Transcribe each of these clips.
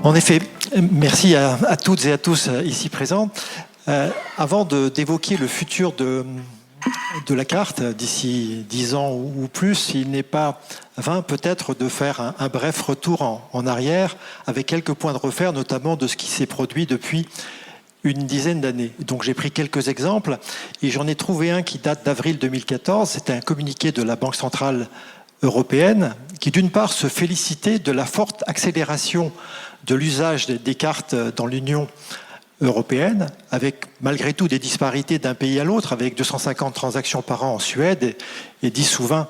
En effet, merci à toutes et à tous ici présents. Avant d'évoquer le futur de la carte d'ici 10 ans ou plus, il n'est pas vain peut-être de faire un bref retour en arrière avec quelques points de repère, notamment de ce qui s'est produit depuis une dizaine d'années. Donc j'ai pris quelques exemples et j'en ai trouvé un qui date d'avril 2014. C'était un communiqué de la Banque centrale européenne qui d'une part se félicitait de la forte accélération de l'usage des cartes dans l'Union européenne, avec malgré tout des disparités d'un pays à l'autre, avec 250 transactions par an en Suède et 10 ou 20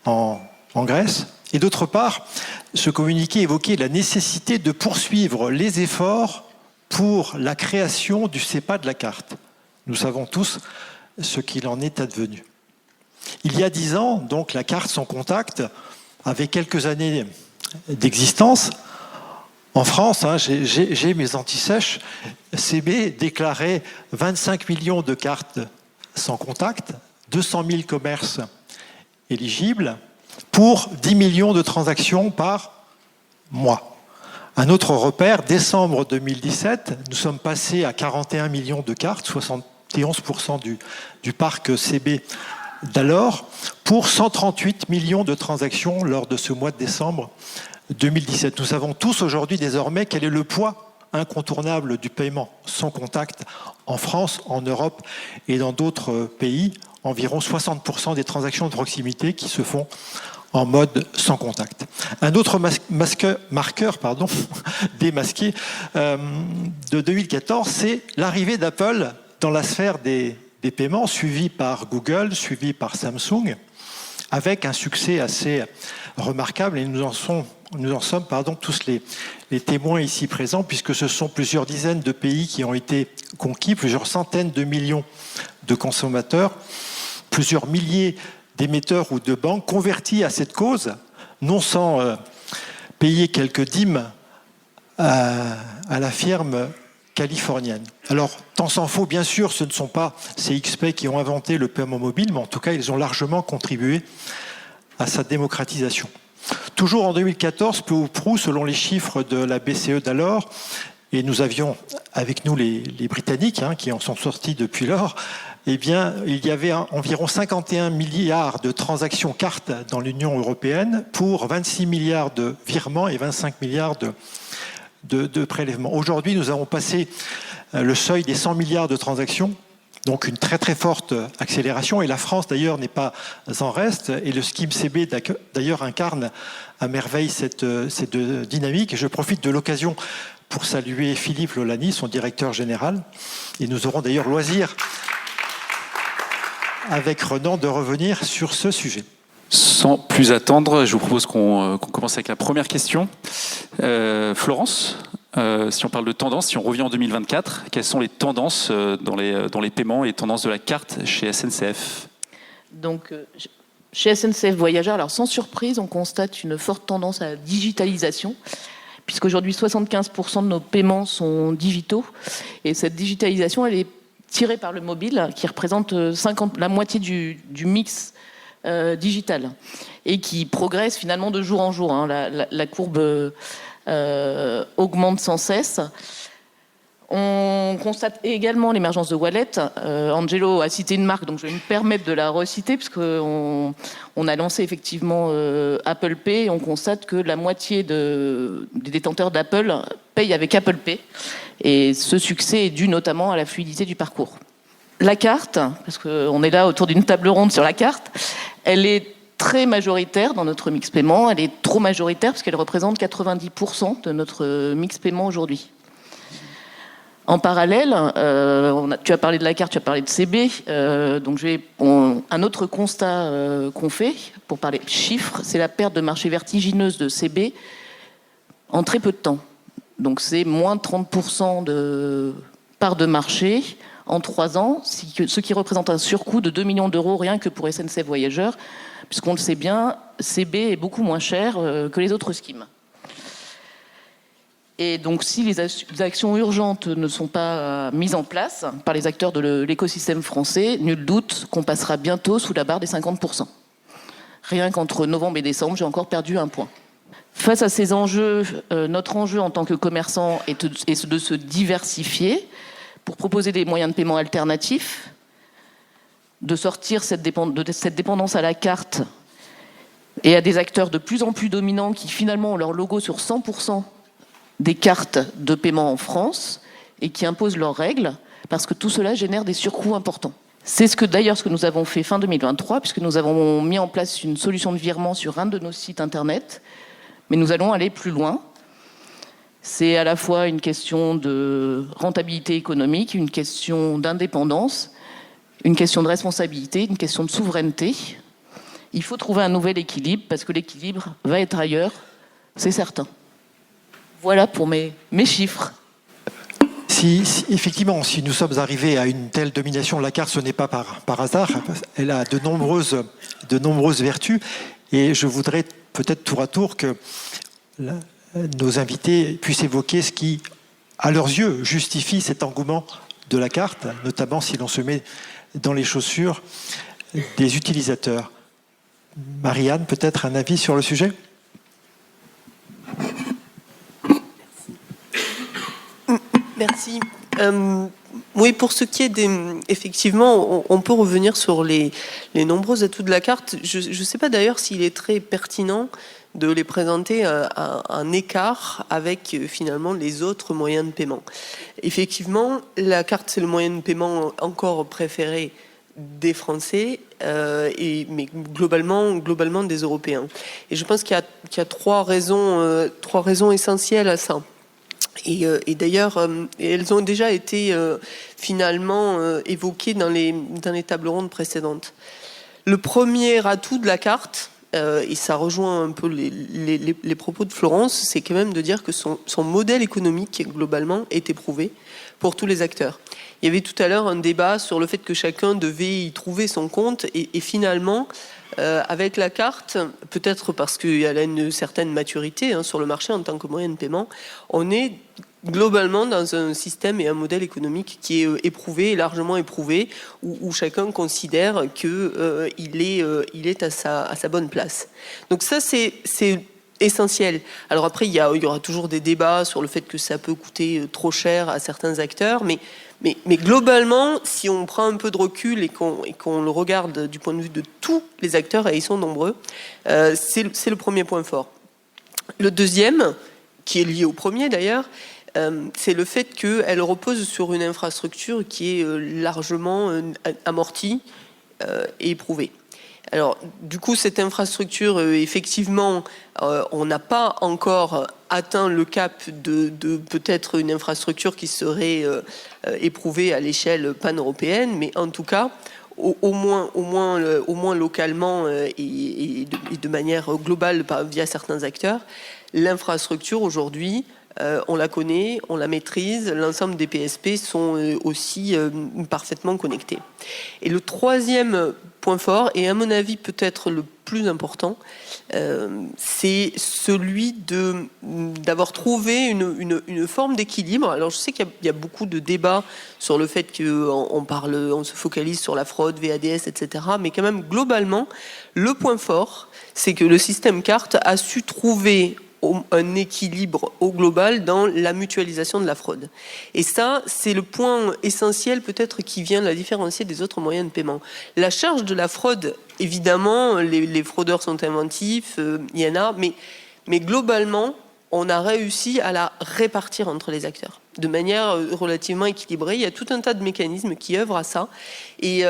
en Grèce. Et d'autre part, ce communiqué évoquait la nécessité de poursuivre les efforts pour la création du SEPA de la carte. Nous savons tous ce qu'il en est advenu. Il y a 10 ans, donc, la carte sans contact avait quelques années d'existence. En France, j'ai mes antisèches, CB déclarait 25 millions de cartes sans contact, 200 000 commerces éligibles pour 10 millions de transactions par mois. Un autre repère, décembre 2017, nous sommes passés à 41 millions de cartes, 71% du parc CB d'alors, pour 138 millions de transactions lors de ce mois de décembre 2017. Nous savons tous aujourd'hui désormais quel est le poids incontournable du paiement sans contact en France, en Europe et dans d'autres pays. Environ 60% des transactions de proximité qui se font en mode sans contact. Un autre marqueur démasqué de 2014, c'est l'arrivée d'Apple dans la sphère des paiements, suivi par Google, suivi par Samsung, avec un succès assez remarquable, et nous en sommes tous les témoins ici présents, puisque ce sont plusieurs dizaines de pays qui ont été conquis, plusieurs centaines de millions de consommateurs, plusieurs milliers d'émetteurs ou de banques convertis à cette cause, non sans payer quelques dîmes à la firme californienne. Alors, tant s'en faut, bien sûr, ce ne sont pas ces XP qui ont inventé le paiement mobile, mais en tout cas, ils ont largement contribué à sa démocratisation. Toujours en 2014, peu ou prou, selon les chiffres de la BCE d'alors, et nous avions avec nous les Britanniques qui en sont sortis depuis lors, eh bien, il y avait environ 51 milliards de transactions cartes dans l'Union européenne pour 26 milliards de virements et 25 milliards de prélèvements. Aujourd'hui, nous avons passé le seuil des 100 milliards de transactions, donc une très très forte accélération, et la France d'ailleurs n'est pas en reste, et le scheme CB d'ailleurs incarne à merveille cette dynamique. Et je profite de l'occasion pour saluer Philippe Lolani, son directeur général, et nous aurons d'ailleurs loisir avec Renan de revenir sur ce sujet. Sans plus attendre, je vous propose qu'on commence avec la première question. Florence, si on parle de tendance, si on revient en 2024, quelles sont les tendances dans les paiements et les tendances de la carte chez SNCF ? Donc, chez SNCF Voyageurs, alors sans surprise, on constate une forte tendance à la digitalisation, puisqu'aujourd'hui 75% de nos paiements sont digitaux, et cette digitalisation, elle est tirée par le mobile, qui représente la moitié du mix digital, et qui progresse finalement de jour en jour. La courbe augmente sans cesse. On constate également l'émergence de wallets. Angelo a cité une marque, donc je vais me permettre de la reciter, puisqu'on a lancé effectivement Apple Pay, et on constate que la moitié des détenteurs d'Apple payent avec Apple Pay. Et ce succès est dû notamment à la fluidité du parcours. La carte, parce qu'on est là autour d'une table ronde sur la carte, elle est très majoritaire dans notre mix paiement. Elle est trop majoritaire parce qu'elle représente 90% de notre mix paiement aujourd'hui. En parallèle, tu as parlé de la carte, tu as parlé de CB. Donc un autre constat qu'on fait, pour parler chiffres, c'est la perte de marché vertigineuse de CB en très peu de temps. Donc c'est moins de 30% de part de marché en 3 ans, ce qui représente un surcoût de 2 millions d'euros rien que pour SNCF Voyageurs, puisqu'on le sait bien, CB est beaucoup moins cher que les autres schemes. Et donc si les actions urgentes ne sont pas mises en place par les acteurs de l'écosystème français, nul doute qu'on passera bientôt sous la barre des 50%. Rien qu'entre novembre et décembre, j'ai encore perdu 1 point. Face à ces enjeux, notre enjeu en tant que commerçant est de se diversifier pour proposer des moyens de paiement alternatifs, de sortir de cette dépendance à la carte et à des acteurs de plus en plus dominants qui finalement ont leur logo sur 100% des cartes de paiement en France et qui imposent leurs règles, parce que tout cela génère des surcoûts importants. C'est d'ailleurs ce que nous avons fait fin 2023, puisque nous avons mis en place une solution de virement sur un de nos sites internet, mais nous allons aller plus loin. C'est à la fois une question de rentabilité économique, une question d'indépendance, une question de responsabilité, une question de souveraineté. Il faut trouver un nouvel équilibre, parce que l'équilibre va être ailleurs, c'est certain. Voilà pour mes chiffres. Effectivement, si nous sommes arrivés à une telle domination de la carte, ce n'est pas par hasard. Elle a de nombreuses vertus. Et je voudrais peut-être tour à tour que nos invités puissent évoquer ce qui, à leurs yeux, justifie cet engouement de la carte, notamment si l'on se met dans les chaussures des utilisateurs. Marianne, peut-être un avis sur le sujet ? Merci. Oui, pour ce qui est effectivement, on peut revenir sur les nombreux atouts de la carte. Je ne sais pas d'ailleurs s'il est très pertinent de les présenter à un écart avec finalement les autres moyens de paiement. Effectivement, la carte, c'est le moyen de paiement encore préféré des Français, mais globalement des Européens. Et je pense qu'il y a trois raisons essentielles à ça. Et d'ailleurs, elles ont déjà été finalement évoquées dans les tables rondes précédentes. Le premier atout de la carte, et ça rejoint un peu les propos de Florence, c'est quand même de dire que son modèle économique, globalement, est éprouvé pour tous les acteurs. Il y avait tout à l'heure un débat sur le fait que chacun devait y trouver son compte, et finalement, avec la carte, peut-être parce qu'elle a une certaine maturité sur le marché en tant que moyen de paiement, on est globalement dans un système et un modèle économique qui est éprouvé, largement éprouvé, où chacun considère qu'il est à sa bonne place. Donc ça, c'est essentiel. Alors après, il y aura toujours des débats sur le fait que ça peut coûter trop cher à certains acteurs, mais globalement, si on prend un peu de recul et qu'on le regarde du point de vue de tous les acteurs, et ils sont nombreux, c'est le premier point fort. Le deuxième, qui est lié au premier d'ailleurs, c'est le fait qu'elle repose sur une infrastructure qui est largement amortie et éprouvée. Alors, du coup, cette infrastructure, effectivement, on n'a pas encore atteint le cap de peut-être une infrastructure qui serait éprouvée à l'échelle pan-européenne, mais en tout cas, au moins localement et de manière globale via certains acteurs, l'infrastructure aujourd'hui, on la connaît, on la maîtrise, l'ensemble des PSP sont aussi parfaitement connectés. Et le troisième point fort, et à mon avis peut-être le plus important, c'est celui d'avoir trouvé une forme d'équilibre. Alors je sais qu'il y a beaucoup de débats sur le fait qu'on se focalise sur la fraude, VADS, etc. Mais quand même, globalement, le point fort, c'est que le système carte a su trouver un équilibre au global dans la mutualisation de la fraude. Et ça, c'est le point essentiel peut-être qui vient la différencier des autres moyens de paiement. La charge de la fraude, évidemment, les fraudeurs sont inventifs, il y en a, mais globalement, on a réussi à la répartir entre les acteurs de manière relativement équilibrée. Il y a tout un tas de mécanismes qui œuvrent à ça. Et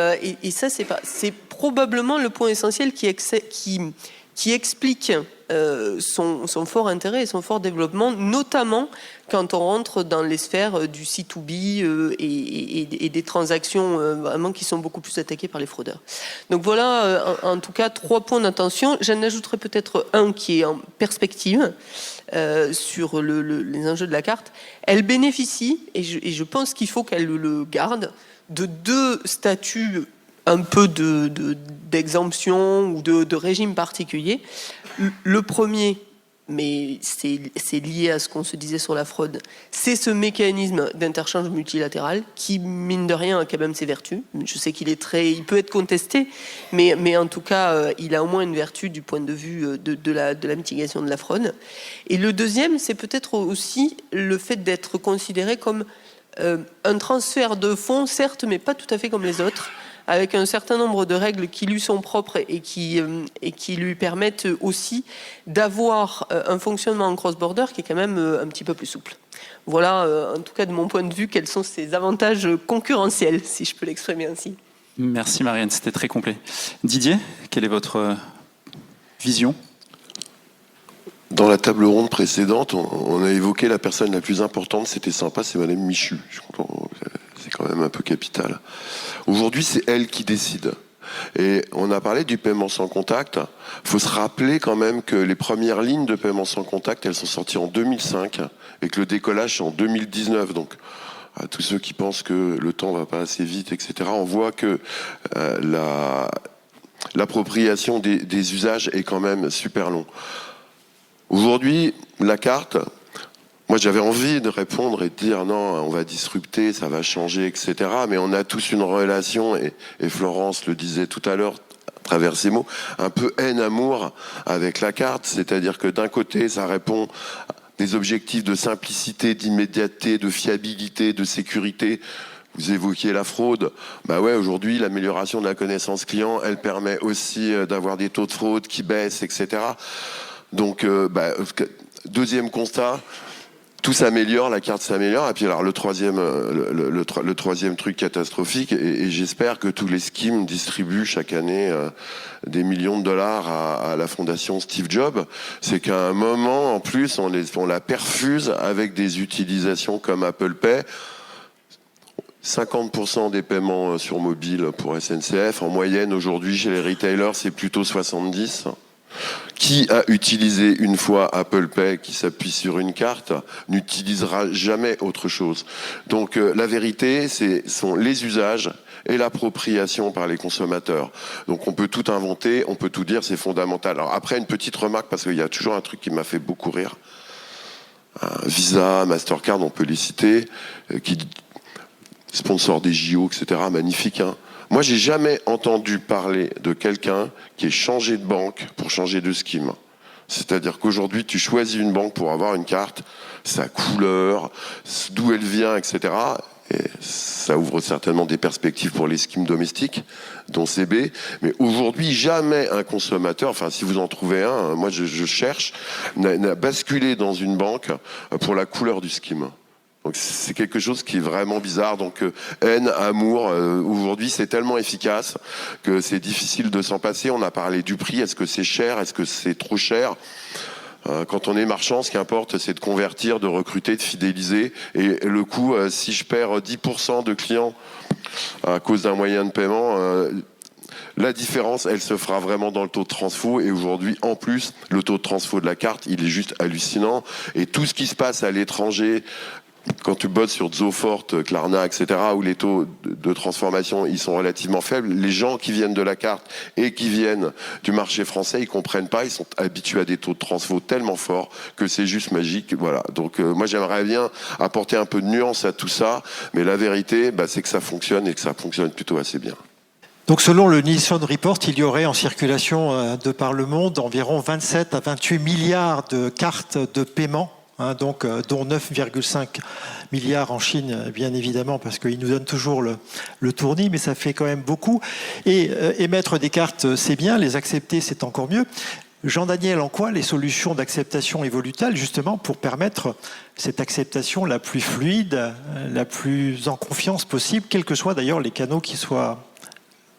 ça, c'est probablement le point essentiel qui explique son fort intérêt et son fort développement, notamment quand on rentre dans les sphères du C2B et des transactions vraiment qui sont beaucoup plus attaquées par les fraudeurs. Donc voilà, en tout cas, 3 points d'attention. J'en ajouterai peut-être un qui est en perspective sur les enjeux de la carte. Elle bénéficie, et je pense qu'il faut qu'elle le garde, de 2 statuts un peu d'exemption ou de régime particulier. Le premier, mais c'est lié à ce qu'on se disait sur la fraude. C'est ce mécanisme d'interchange multilatéral qui, mine de rien, a quand même ses vertus. Je sais qu'il il peut être contesté, mais en tout cas, il a au moins une vertu du point de vue de la mitigation de la fraude. Et le deuxième, c'est peut-être aussi le fait d'être considéré comme un transfert de fonds, certes, mais pas tout à fait comme les autres, avec un certain nombre de règles qui lui sont propres et qui lui permettent aussi d'avoir un fonctionnement en cross-border qui est quand même un petit peu plus souple. Voilà, en tout cas de mon point de vue, quels sont ses avantages concurrentiels, si je peux l'exprimer ainsi. Merci Marianne, c'était très complet. Didier, quelle est votre vision ? Dans la table ronde précédente, on a évoqué la personne la plus importante, c'était sympa, c'est Madame Michu. Je suis content, c'est quand même un peu capital. Aujourd'hui, c'est elle qui décide. Et on a parlé du paiement sans contact. Il faut se rappeler quand même que les premières lignes de paiement sans contact, elles sont sorties en 2005 et que le décollage c'est en 2019. Donc, à tous ceux qui pensent que le temps va pas assez vite, etc., on voit que l'appropriation des usages est quand même super long. Aujourd'hui, la carte, moi j'avais envie de répondre et de dire non, on va disrupter, ça va changer, etc. Mais on a tous une relation, et Florence le disait tout à l'heure, à travers ces mots, un peu haine-amour avec la carte. C'est-à-dire que d'un côté, ça répond à des objectifs de simplicité, d'immédiateté, de fiabilité, de sécurité. Vous évoquiez la fraude. Bah ouais, aujourd'hui, l'amélioration de la connaissance client, elle permet aussi d'avoir des taux de fraude qui baissent, etc. Donc, deuxième constat, tout s'améliore, la carte s'améliore. Et puis alors le troisième truc catastrophique, et j'espère que tous les schemes distribuent chaque année des millions de dollars à la fondation Steve Jobs, c'est qu'à un moment, en plus, on la perfuse avec des utilisations comme Apple Pay. 50% des paiements sur mobile pour SNCF. En moyenne, aujourd'hui, chez les retailers, c'est plutôt 70%. Qui a utilisé une fois Apple Pay, qui s'appuie sur une carte, n'utilisera jamais autre chose. Donc la vérité, sont les usages et l'appropriation par les consommateurs. Donc on peut tout inventer, on peut tout dire, c'est fondamental. Alors après, une petite remarque, parce qu'il y a toujours un truc qui m'a fait beaucoup rire. Visa, Mastercard, on peut les citer, qui sponsor des JO, etc. Magnifique, hein. Moi, j'ai jamais entendu parler de quelqu'un qui ait changé de banque pour changer de scheme. C'est-à-dire qu'aujourd'hui, tu choisis une banque pour avoir une carte, sa couleur, d'où elle vient, etc. Et ça ouvre certainement des perspectives pour les schemes domestiques, dont CB. Mais aujourd'hui, jamais un consommateur, enfin, si vous en trouvez un, moi, je cherche, n'a basculé dans une banque pour la couleur du scheme. Donc c'est quelque chose qui est vraiment bizarre. Donc haine, amour, aujourd'hui c'est tellement efficace que c'est difficile de s'en passer. On a parlé du prix, est-ce que c'est cher, est-ce que c'est trop cher ? Quand on est marchand, ce qui importe, c'est de convertir, de recruter, de fidéliser. Et le coût, si je perds 10% de clients à cause d'un moyen de paiement, la différence, elle se fera vraiment dans le taux de transfo. Et aujourd'hui, en plus, le taux de transfo de la carte, il est juste hallucinant. Et tout ce qui se passe à l'étranger, quand tu bosses sur Zofort, Klarna, etc., où les taux de transformation ils sont relativement faibles, les gens qui viennent de la carte et qui viennent du marché français, ils comprennent pas, ils sont habitués à des taux de transfo tellement forts que c'est juste magique. Voilà. Donc moi j'aimerais bien apporter un peu de nuance à tout ça, mais la vérité, c'est que ça fonctionne et que ça fonctionne plutôt assez bien. Donc selon le Nielsen Report, il y aurait en circulation de par le monde environ 27 à 28 milliards de cartes de paiement. Donc, dont 9,5 milliards en Chine, bien évidemment, parce qu'ils nous donnent toujours le tournis, mais ça fait quand même beaucoup. Et émettre des cartes, c'est bien, les accepter, c'est encore mieux. Jean-Daniel, en quoi les solutions d'acceptation évoluent-elles, justement, pour permettre cette acceptation la plus fluide, la plus en confiance possible, quels que soient d'ailleurs les canaux qui soient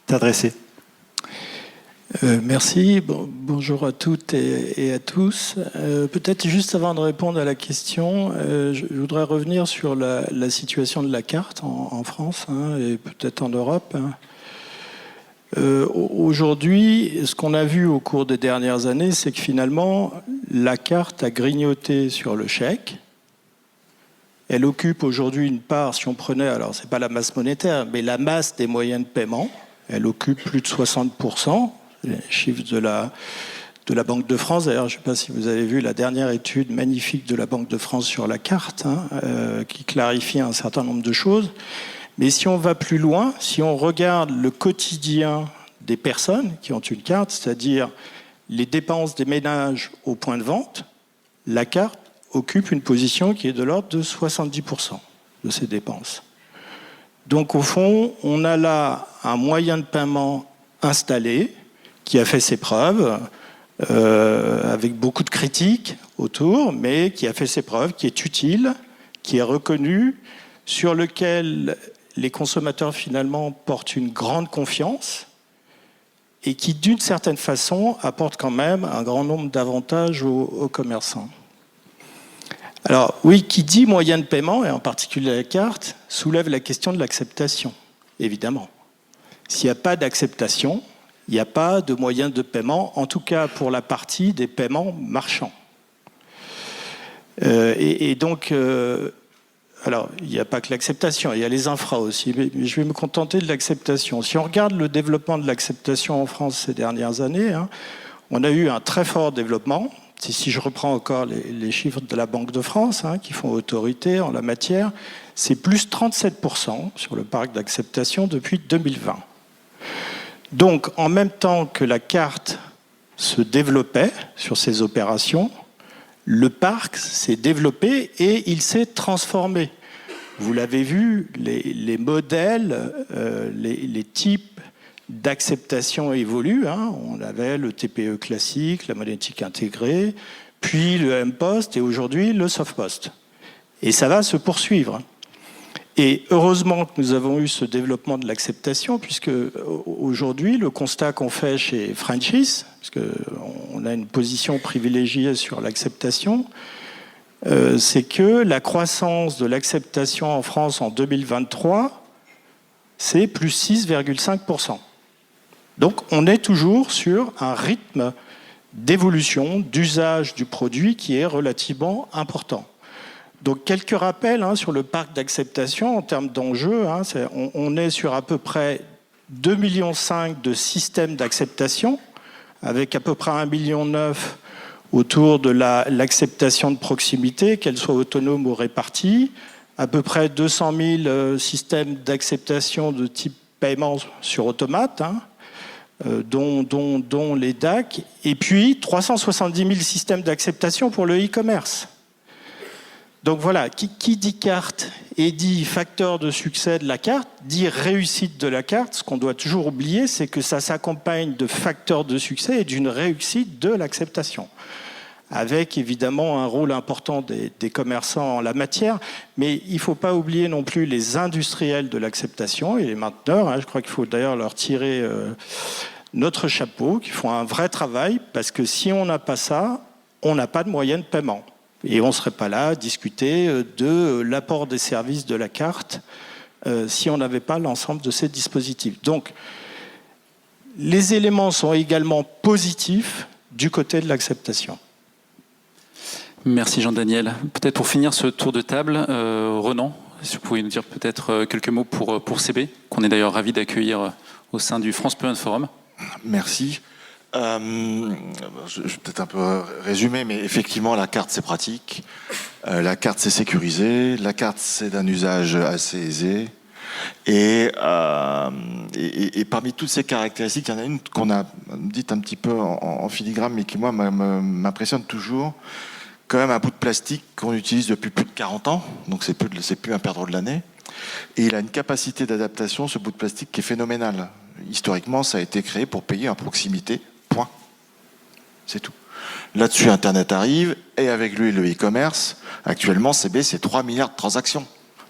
adressés ? Merci. Bonjour à toutes et à tous. Peut-être juste avant de répondre à la question, je voudrais revenir sur la situation de la carte en France et peut-être en Europe. Aujourd'hui, ce qu'on a vu au cours des dernières années, c'est que finalement, la carte a grignoté sur le chèque. Elle occupe aujourd'hui une part, si on prenait, alors c'est pas la masse monétaire, mais la masse des moyens de paiement. Elle occupe plus de 60%. Les chiffres de la Banque de France. D'ailleurs, je ne sais pas si vous avez vu la dernière étude magnifique de la Banque de France sur la carte, qui clarifie un certain nombre de choses. Mais si on va plus loin, si on regarde le quotidien des personnes qui ont une carte, c'est-à-dire les dépenses des ménages au point de vente, la carte occupe une position qui est de l'ordre de 70% de ces dépenses. Donc au fond, on a là un moyen de paiement installé qui a fait ses preuves, avec beaucoup de critiques autour, mais qui a fait ses preuves, qui est utile, qui est reconnu, sur lequel les consommateurs finalement portent une grande confiance et qui, d'une certaine façon, apporte quand même un grand nombre d'avantages aux commerçants. Alors oui, qui dit moyen de paiement, et en particulier la carte, soulève la question de l'acceptation, évidemment. S'il n'y a pas d'acceptation, il n'y a pas de moyen de paiement, en tout cas pour la partie des paiements marchands. Donc, alors, il n'y a pas que l'acceptation, il y a les infras aussi, mais je vais me contenter de l'acceptation. Si on regarde le développement de l'acceptation en France ces dernières années, on a eu un très fort développement. Si je reprends encore les chiffres de la Banque de France, qui font autorité en la matière, c'est plus 37% sur le parc d'acceptation depuis 2020. Donc, en même temps que la carte se développait sur ces opérations, le parc s'est développé et il s'est transformé. Vous l'avez vu, les modèles, les types d'acceptation évoluent. On avait le TPE classique, la monétique intégrée, puis le M-Post et aujourd'hui le Soft-Post. Et ça va se poursuivre. Et heureusement que nous avons eu ce développement de l'acceptation, puisque aujourd'hui, le constat qu'on fait chez Frenchies, parce qu'on a une position privilégiée sur l'acceptation, c'est que la croissance de l'acceptation en France en 2023, c'est plus 6,5%. Donc on est toujours sur un rythme d'évolution, d'usage du produit qui est relativement important. Donc quelques rappels sur le parc d'acceptation en termes d'enjeux. On est sur à peu près 2,5 millions de systèmes d'acceptation, avec à peu près 1,9 million autour de l'acceptation de proximité, qu'elle soit autonome ou répartie, à peu près 200 000 systèmes d'acceptation de type paiement sur automate, dont les DAC, et puis 370 000 systèmes d'acceptation pour le e-commerce. Donc voilà, qui dit carte et dit facteur de succès de la carte, dit réussite de la carte. Ce qu'on doit toujours oublier, c'est que ça s'accompagne de facteurs de succès et d'une réussite de l'acceptation, avec évidemment un rôle important des commerçants en la matière. Mais il ne faut pas oublier non plus les industriels de l'acceptation et les mainteneurs. Je crois qu'il faut d'ailleurs leur tirer notre chapeau, qui font un vrai travail, parce que si on n'a pas ça, on n'a pas de moyen de paiement. Et on ne serait pas là à discuter de l'apport des services de la carte si on n'avait pas l'ensemble de ces dispositifs. Donc, les éléments sont également positifs du côté de l'acceptation. Merci Jean-Daniel. Peut-être pour finir ce tour de table, Renan, si vous pouvez nous dire peut-être quelques mots pour CB, qu'on est d'ailleurs ravis d'accueillir au sein du France Payment Forum. Merci. Je vais peut-être un peu résumer, mais effectivement, la carte, c'est pratique. La carte, c'est sécurisé. La carte, c'est d'un usage assez aisé. Et parmi toutes ces caractéristiques, il y en a une qu'on a dite un petit peu en filigrane, mais qui, moi, m'impressionne toujours. Quand même un bout de plastique qu'on utilise depuis plus de 40 ans, donc c'est plus un perdreau de l'année. Et il a une capacité d'adaptation, ce bout de plastique, qui est phénoménale. Historiquement, ça a été créé pour payer à proximité. Point. C'est tout. Là-dessus, Internet arrive, et avec lui, le e-commerce. Actuellement, CB, c'est 3 milliards de transactions.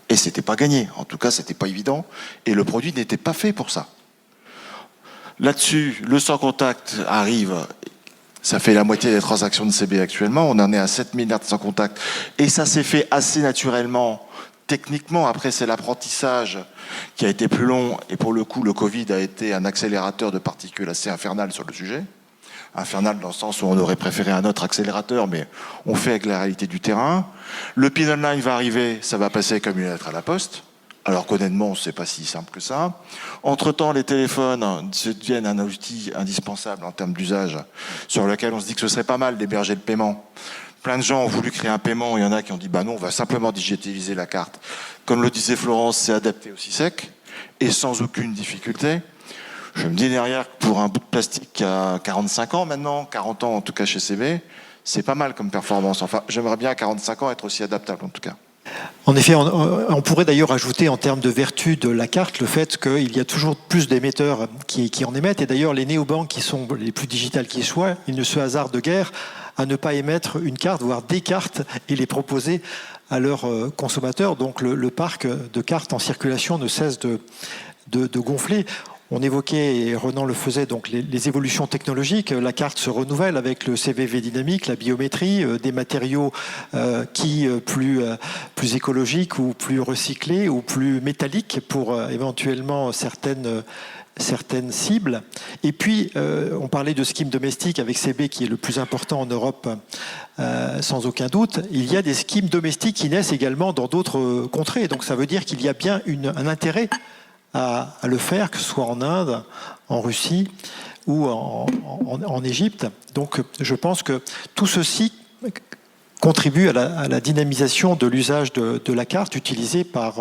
Et c'était pas gagné. En tout cas, c'était pas évident. Et le produit n'était pas fait pour ça. Là-dessus, le sans contact arrive. Ça fait la moitié des transactions de CB actuellement. On en est à 7 milliards de sans contact. Et ça s'est fait assez naturellement. Techniquement, après, c'est l'apprentissage qui a été plus long. Et pour le coup, le Covid a été un accélérateur de particules assez infernal sur le sujet. Infernal dans le sens où on aurait préféré un autre accélérateur, mais on fait avec la réalité du terrain. Le PIN online va arriver, ça va passer comme une lettre à la poste. alors qu'honnêtement, c'est pas si simple que ça. Entre-temps, les téléphones deviennent un outil indispensable en termes d'usage, sur lequel on se dit que ce serait pas mal d'héberger le paiement. Plein de gens ont voulu créer un paiement, il y en a qui ont dit bah non, on va simplement digitaliser la carte. Comme le disait Florence, c'est adapté aussi sec et sans aucune difficulté. Je me dis derrière que pour un bout de plastique qui a 45 ans maintenant, 40 ans en tout cas chez CB, c'est pas mal comme performance. Enfin, j'aimerais bien à 45 ans être aussi adaptable en tout cas. En effet, on pourrait d'ailleurs ajouter en termes de vertu de la carte le fait qu'il y a toujours plus d'émetteurs qui en émettent. Et d'ailleurs, les néobanques qui sont les plus digitales qui soient, ils ne se hasardent guère à ne pas émettre une carte, voire des cartes, et les proposer à leurs consommateurs. Donc le parc de cartes en circulation ne cesse de gonfler. On évoquait, et Renan le faisait, donc les évolutions technologiques. La carte se renouvelle avec le CVV dynamique, la biométrie, des matériaux plus écologiques ou plus recyclés ou plus métalliques pour éventuellement certaines cibles. Et puis, on parlait de schemes domestiques avec CB qui est le plus important en Europe, sans aucun doute. Il y a des schemes domestiques qui naissent également dans d'autres contrées. Donc ça veut dire qu'il y a bien un intérêt à le faire, que ce soit en Inde, en Russie ou en Égypte. Donc je pense que tout ceci contribue à la dynamisation de l'usage de la carte utilisée par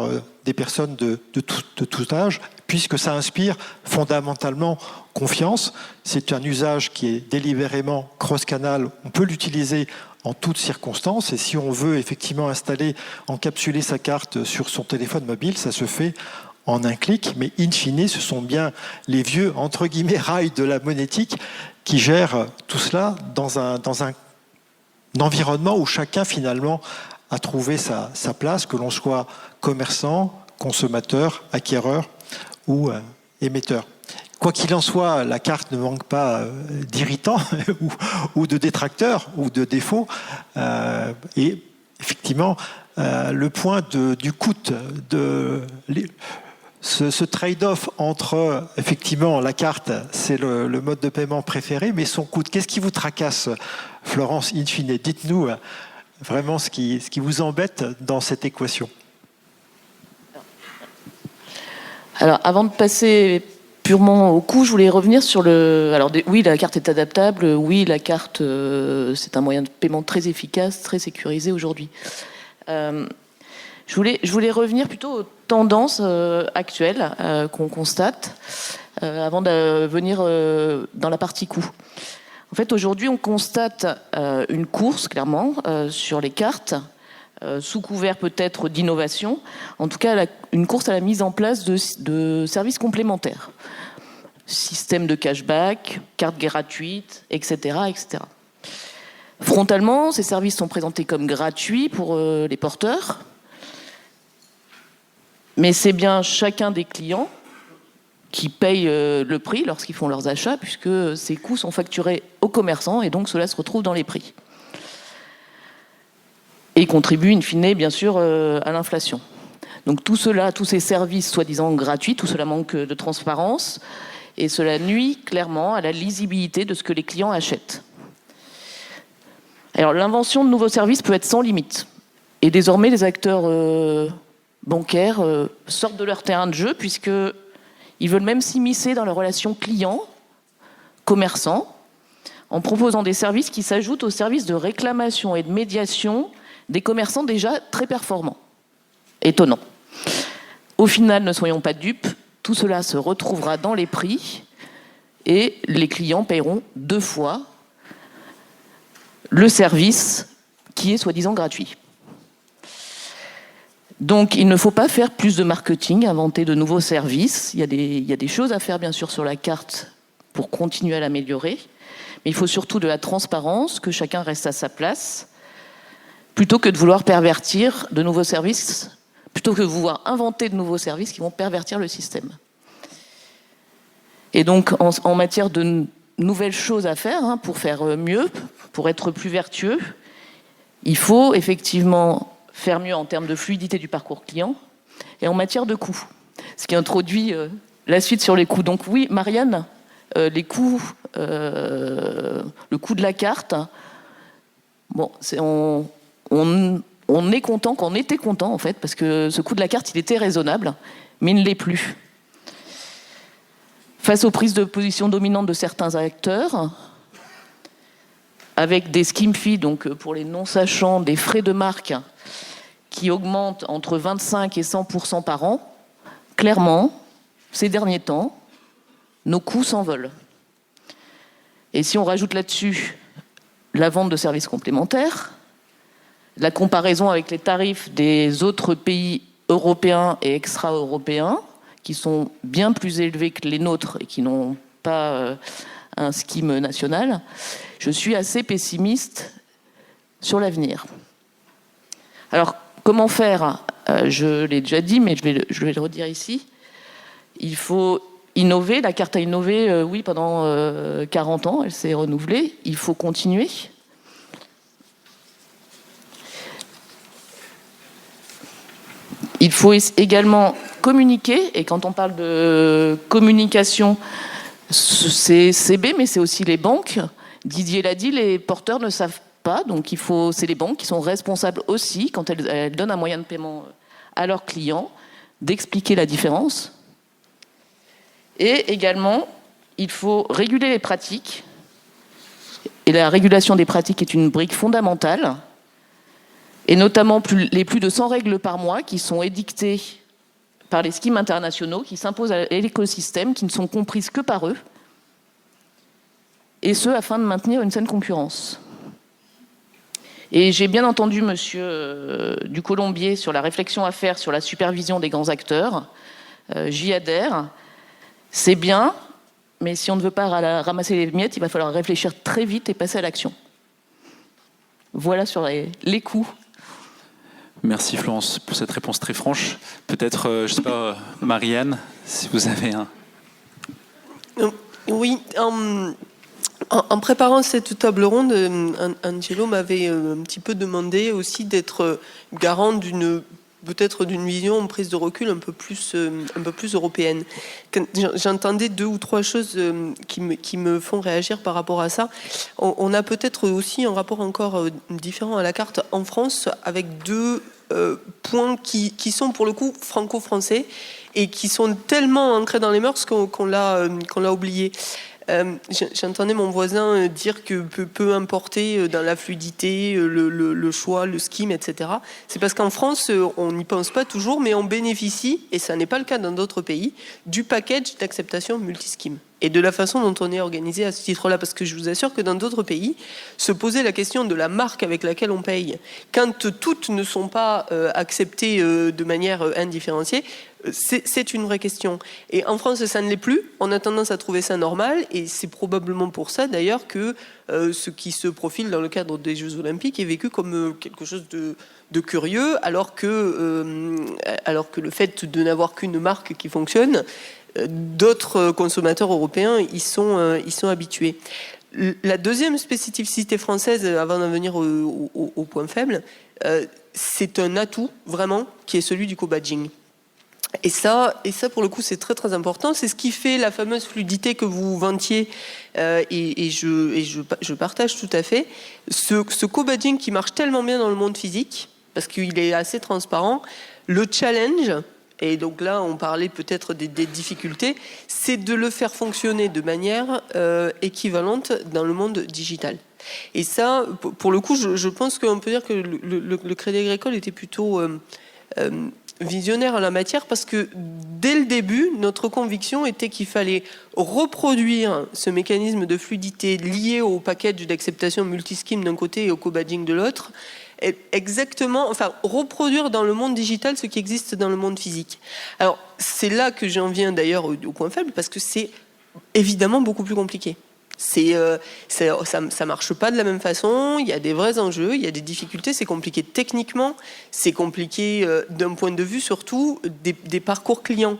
des personnes de tout âge, puisque ça inspire fondamentalement confiance. C'est un usage qui est délibérément cross-canal. On peut l'utiliser en toutes circonstances, et si on veut effectivement encapsuler sa carte sur son téléphone mobile, ça se fait en un clic, mais in fine, ce sont bien les vieux, entre guillemets, rails de la monétique qui gèrent tout cela dans un environnement où chacun, finalement, a trouvé sa place, que l'on soit commerçant, consommateur, acquéreur ou émetteur. Quoi qu'il en soit, la carte ne manque pas d'irritants ou de détracteurs ou de défauts. Et effectivement, le point du coût ce trade-off entre, effectivement, la carte, c'est le mode de paiement préféré, mais son coût, qu'est-ce qui vous tracasse, Florence, in fine? Dites-nous vraiment ce qui vous embête dans cette équation. Alors, avant de passer purement au coût, je voulais revenir sur oui, la carte est adaptable, oui, la carte, c'est un moyen de paiement très efficace, très sécurisé aujourd'hui. Je voulais revenir plutôt aux tendances actuelles qu'on constate avant de venir dans la partie coût. En fait, aujourd'hui, on constate une course, clairement, sur les cartes, sous couvert peut-être d'innovation, en tout cas une course à la mise en place de services complémentaires. Système de cashback, cartes gratuites, etc., etc. Frontalement, ces services sont présentés comme gratuits pour les porteurs, mais c'est bien chacun des clients qui paye le prix lorsqu'ils font leurs achats, puisque ces coûts sont facturés aux commerçants et donc cela se retrouve dans les prix. Et contribue, in fine, bien sûr, à l'inflation. Donc tout cela, tous ces services soi-disant gratuits, tout cela manque de transparence et cela nuit clairement à la lisibilité de ce que les clients achètent. Alors l'invention de nouveaux services peut être sans limite. Et désormais, les acteurs bancaires sortent de leur terrain de jeu puisqu'ils veulent même s'immiscer dans la relation client-commerçant en proposant des services qui s'ajoutent aux services de réclamation et de médiation des commerçants déjà très performants. Étonnant. Au final, ne soyons pas dupes, tout cela se retrouvera dans les prix et les clients paieront 2 fois le service qui est soi-disant gratuit. Donc il ne faut pas faire plus de marketing, inventer de nouveaux services. Il y a des choses à faire bien sûr sur la carte pour continuer à l'améliorer, mais il faut surtout de la transparence, que chacun reste à sa place, plutôt que de vouloir pervertir de nouveaux services, plutôt que de vouloir inventer de nouveaux services qui vont pervertir le système. Et donc en matière de nouvelles choses à faire, pour faire mieux, pour être plus vertueux, il faut effectivement faire mieux en termes de fluidité du parcours client et en matière de coûts. Ce qui introduit la suite sur les coûts. Donc oui, Marianne, les coûts, le coût de la carte, bon, on on était content en fait, parce que ce coût de la carte, il était raisonnable, mais il ne l'est plus. Face aux prises de position dominantes de certains acteurs, avec des scheme fees, donc pour les non-sachants, des frais de marque qui augmentent entre 25 et 100% par an, clairement, ces derniers temps, nos coûts s'envolent. Et si on rajoute là-dessus la vente de services complémentaires, la comparaison avec les tarifs des autres pays européens et extra-européens, qui sont bien plus élevés que les nôtres et qui n'ont pas un scheme national, je suis assez pessimiste sur l'avenir. Alors, comment faire ? Je l'ai déjà dit, mais je vais le redire ici. Il faut innover. La carte a innové, oui, pendant 40 ans. Elle s'est renouvelée. Il faut continuer. Il faut également communiquer. Et quand on parle de communication, c'est CB, mais c'est aussi les banques. Didier l'a dit, les porteurs ne savent pas. Donc, c'est les banques qui sont responsables aussi, quand elles donnent un moyen de paiement à leurs clients, d'expliquer la différence. Et également, il faut réguler les pratiques. Et la régulation des pratiques est une brique fondamentale. Et notamment les plus de 100 règles par mois qui sont édictées par les schemes internationaux, qui s'imposent à l'écosystème, qui ne sont comprises que par eux. Et ce, afin de maintenir une saine concurrence. Et j'ai bien entendu monsieur Ducolombier sur la réflexion à faire sur la supervision des grands acteurs. J'y adhère. C'est bien, mais si on ne veut pas ramasser les miettes, il va falloir réfléchir très vite et passer à l'action. Voilà sur les coûts. Merci Florence pour cette réponse très franche. Peut-être, je ne sais pas, Marianne, si vous avez un... Oui, en préparant cette table ronde, Angelo m'avait un petit peu demandé aussi d'être garant peut-être d'une vision, prise de recul un peu plus européenne. J'entendais 2 ou 3 choses qui me font réagir par rapport à ça. On a peut-être aussi un rapport encore différent à la carte en France, avec 2 points qui sont pour le coup franco-français et qui sont tellement ancrés dans les mœurs qu'on l'a oublié. J'entendais mon voisin dire que peu importer dans la fluidité, le choix, le scheme, etc. C'est parce qu'en France, on n'y pense pas toujours, mais on bénéficie, et ça n'est pas le cas dans d'autres pays, du package d'acceptation multi-scheme. Et de la façon dont on est organisé à ce titre-là. Parce que je vous assure que dans d'autres pays, se poser la question de la marque avec laquelle on paye, quand toutes ne sont pas acceptées de manière indifférenciée, c'est une vraie question. Et en France, ça ne l'est plus. On a tendance à trouver ça normal. Et c'est probablement pour ça, d'ailleurs, que ce qui se profile dans le cadre des Jeux Olympiques est vécu comme quelque chose de curieux, alors que le fait de n'avoir qu'une marque qui fonctionne, d'autres consommateurs européens y sont habitués. La deuxième spécificité française, avant d'en venir au point faible, c'est un atout, vraiment, qui est celui du co-badging. Et ça, pour le coup, c'est très très important. C'est ce qui fait la fameuse fluidité que vous vantiez, et je partage tout à fait. Ce co-badging qui marche tellement bien dans le monde physique, parce qu'il est assez transparent, le challenge, et donc là on parlait peut-être des difficultés, c'est de le faire fonctionner de manière équivalente dans le monde digital. Et ça, pour le coup, je pense qu'on peut dire que le Crédit Agricole était plutôt visionnaire en la matière, parce que dès le début, notre conviction était qu'il fallait reproduire ce mécanisme de fluidité lié au package d'acceptation multi-scheme d'un côté et au co-badging de l'autre, exactement, enfin reproduire dans le monde digital ce qui existe dans le monde physique. Alors c'est là que j'en viens d'ailleurs au point faible, parce que c'est évidemment beaucoup plus compliqué. Ça marche pas de la même façon, il y a des vrais enjeux, il y a des difficultés, c'est compliqué techniquement, c'est compliqué d'un point de vue surtout des parcours clients.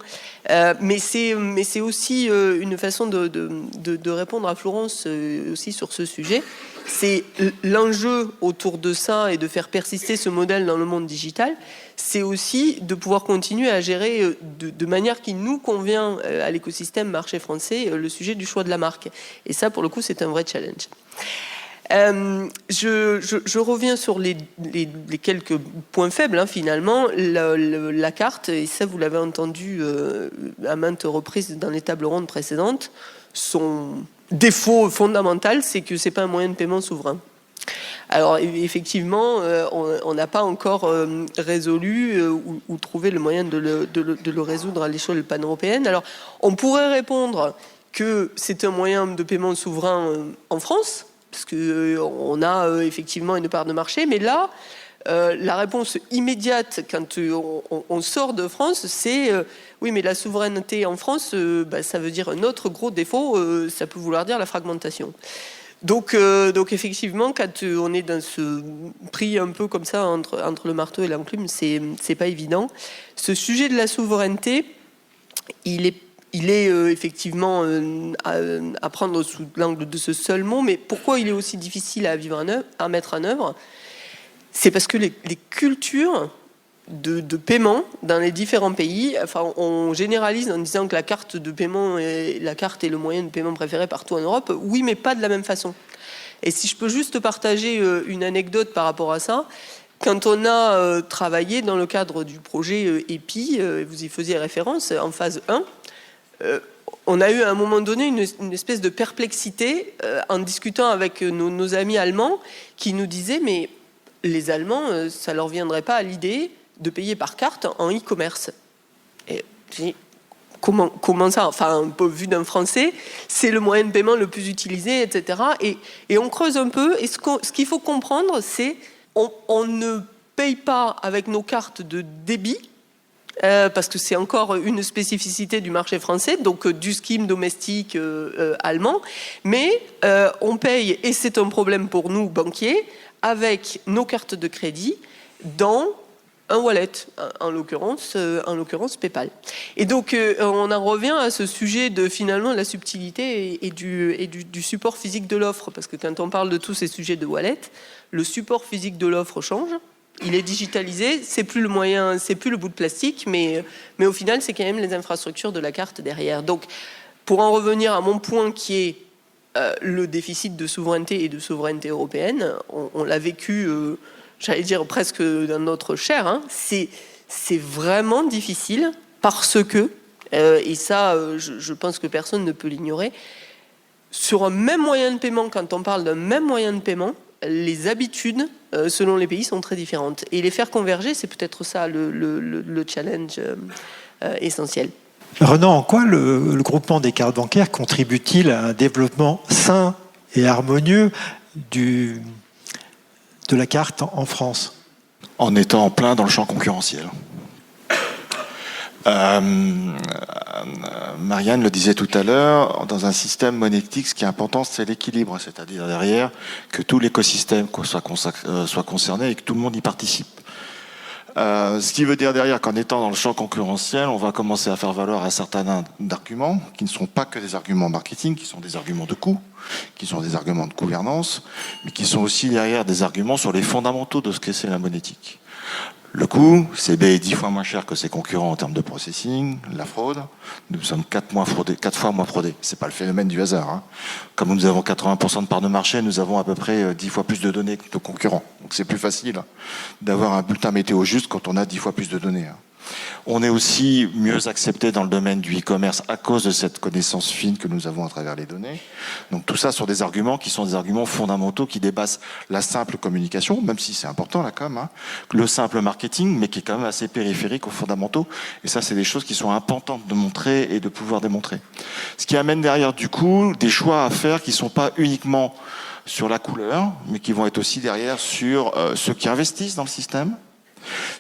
Mais c'est aussi une façon de répondre à Florence aussi sur ce sujet. C'est l'enjeu autour de ça et de faire persister ce modèle dans le monde digital. C'est aussi de pouvoir continuer à gérer de manière qui nous convient à l'écosystème marché français le sujet du choix de la marque. Et ça, pour le coup, c'est un vrai challenge. Je reviens sur les quelques points faibles, hein, finalement. La carte, et ça vous l'avez entendu à maintes reprises dans les tables rondes précédentes, son défaut fondamental, c'est que c'est pas un moyen de paiement souverain. Alors effectivement, on n'a pas encore résolu ou trouvé le moyen de le résoudre à l'échelle pan-européenne. Alors on pourrait répondre que c'est un moyen de paiement souverain en France, parce qu'on a effectivement une part de marché, mais là, la réponse immédiate quand on sort de France, c'est oui, mais la souveraineté en France, ça veut dire un autre gros défaut, ça peut vouloir dire la fragmentation. Donc effectivement, quand on est dans ce prix un peu comme ça entre le marteau et l'enclume, c'est pas évident. Ce sujet de la souveraineté, il est effectivement à prendre sous l'angle de ce seul mot, mais pourquoi il est aussi difficile à mettre en œuvre? C'est parce que les cultures de paiement dans les différents pays, enfin, on généralise en disant que la carte de paiement est le moyen de paiement préféré partout en Europe. Oui, mais pas de la même façon. Et si je peux juste partager une anecdote par rapport à ça, quand on a travaillé dans le cadre du projet EPI, vous y faisiez référence, en phase 1, on a eu à un moment donné une espèce de perplexité en discutant avec nos amis allemands qui nous disaient mais les Allemands, ça leur viendrait pas à l'idée de payer par carte en e-commerce. Et j'ai dit, comment ça? Enfin, un peu vu d'un Français, c'est le moyen de paiement le plus utilisé, etc. Et on creuse un peu. Et ce qu'il faut comprendre, c'est on ne paye pas avec nos cartes de débit, parce que c'est encore une spécificité du marché français, donc du scheme domestique allemand, mais on paye, et c'est un problème pour nous, banquiers, avec nos cartes de crédit dans un wallet, en l'occurrence PayPal. Et donc on en revient à ce sujet de finalement la subtilité et du support physique de l'offre, parce que quand on parle de tous ces sujets de wallet, le support physique de l'offre change. Il est digitalisé, c'est plus le moyen, c'est plus le bout de plastique, mais au final, c'est quand même les infrastructures de la carte derrière. Donc, pour en revenir à mon point qui est le déficit de souveraineté et de souveraineté européenne, on l'a vécu, j'allais dire presque dans notre chair, hein, c'est vraiment difficile parce que, et ça, je pense que personne ne peut l'ignorer, sur un même moyen de paiement, quand on parle d'un même moyen de paiement, les habitudes, selon les pays, sont très différentes. Et les faire converger, c'est peut-être ça le challenge essentiel. Renan, en quoi le groupement des cartes bancaires contribue-t-il à un développement sain et harmonieux de la carte en France? En étant en plein dans le champ concurrentiel. Marianne le disait tout à l'heure, dans un système monétique, ce qui est important, c'est l'équilibre, c'est-à-dire derrière que tout l'écosystème soit concerné et que tout le monde y participe. Ce qui veut dire derrière qu'en étant dans le champ concurrentiel, on va commencer à faire valoir un certain nombre d'arguments qui ne sont pas que des arguments marketing, qui sont des arguments de coût, qui sont des arguments de gouvernance, mais qui sont aussi derrière des arguments sur les fondamentaux de ce que c'est la monétique. Le coût, CB est 10 fois moins cher que ses concurrents en termes de processing. La fraude, nous sommes 4 fois moins fraudés. C'est pas le phénomène du hasard, hein. Comme nous avons 80% de part de marché, nous avons à peu près 10 fois plus de données que nos concurrents. Donc c'est plus facile d'avoir un bulletin météo juste quand on a 10 fois plus de données, hein. On est aussi mieux accepté dans le domaine du e-commerce à cause de cette connaissance fine que nous avons à travers les données. Donc tout ça sont des arguments qui sont des arguments fondamentaux qui dépassent la simple communication, même si c'est important la com, hein, le simple marketing, mais qui est quand même assez périphérique aux fondamentaux. Et ça, c'est des choses qui sont importantes de montrer et de pouvoir démontrer. Ce qui amène derrière du coup des choix à faire qui ne sont pas uniquement sur la couleur, mais qui vont être aussi derrière sur ceux qui investissent dans le système.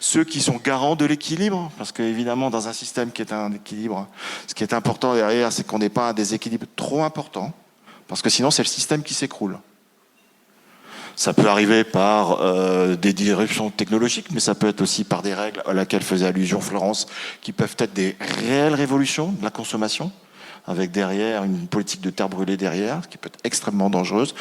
Ceux qui sont garants de l'équilibre, parce qu'évidemment, dans un système qui est un équilibre, ce qui est important derrière, c'est qu'on n'ait pas un déséquilibre trop important, parce que sinon, c'est le système qui s'écroule. Ça peut arriver par des disruptions technologiques, mais ça peut être aussi par des règles à laquelle faisait allusion Florence, qui peuvent être des réelles révolutions de la consommation, avec derrière une politique de terre brûlée derrière, qui peut être extrêmement dangereuse.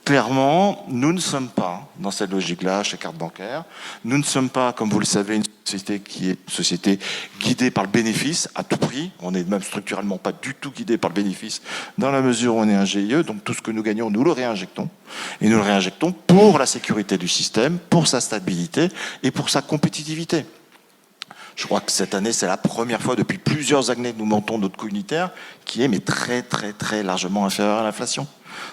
clairement, nous ne sommes pas dans cette logique-là chez Carte Bancaire. Nous ne sommes pas, comme vous le savez, une société qui est une société guidée par le bénéfice à tout prix. On n'est même structurellement pas du tout guidé par le bénéfice dans la mesure où on est un GIE. Donc tout ce que nous gagnons, nous le réinjectons. Et nous le réinjectons pour la sécurité du système, pour sa stabilité et pour sa compétitivité. Je crois que cette année, c'est la première fois depuis plusieurs années que nous montons notre coût unitaire qui est mais très, très, très largement inférieur à l'inflation.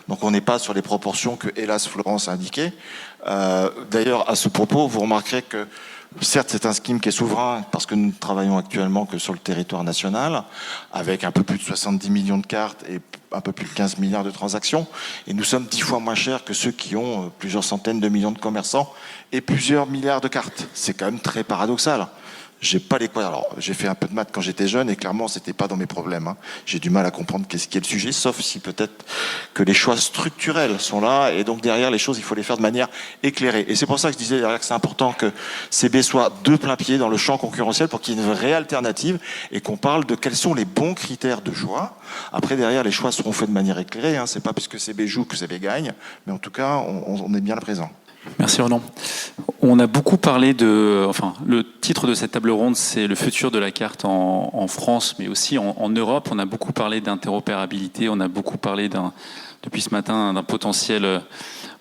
Donc on n'est pas sur les proportions que, hélas, Florence a indiquées. D'ailleurs, à ce propos, vous remarquerez que, certes, c'est un scheme qui est souverain, parce que nous ne travaillons actuellement que sur le territoire national, avec un peu plus de 70 millions de cartes et un peu plus de 15 milliards de transactions. Et nous sommes 10 fois moins chers que ceux qui ont plusieurs centaines de millions de commerçants et plusieurs milliards de cartes. C'est quand même très paradoxal. J'ai pas les quoi. Alors, j'ai fait un peu de maths quand j'étais jeune et clairement, c'était pas dans mes problèmes. Hein. J'ai du mal à comprendre qu'est-ce qui est le sujet, sauf si peut-être que les choix structurels sont là et donc derrière les choses, il faut les faire de manière éclairée. Et c'est pour ça que je disais derrière que c'est important que CB soit de plein pied dans le champ concurrentiel pour qu'il y ait une vraie alternative et qu'on parle de quels sont les bons critères de choix. Après, derrière, les choix seront faits de manière éclairée. Hein. C'est pas parce que CB joue que CB gagne, mais en tout cas, on est bien là présent. Merci Roland. On a beaucoup parlé le titre de cette table ronde, c'est le futur de la carte en France, mais aussi en Europe. On a beaucoup parlé d'interopérabilité, on a beaucoup parlé depuis ce matin d'un potentiel.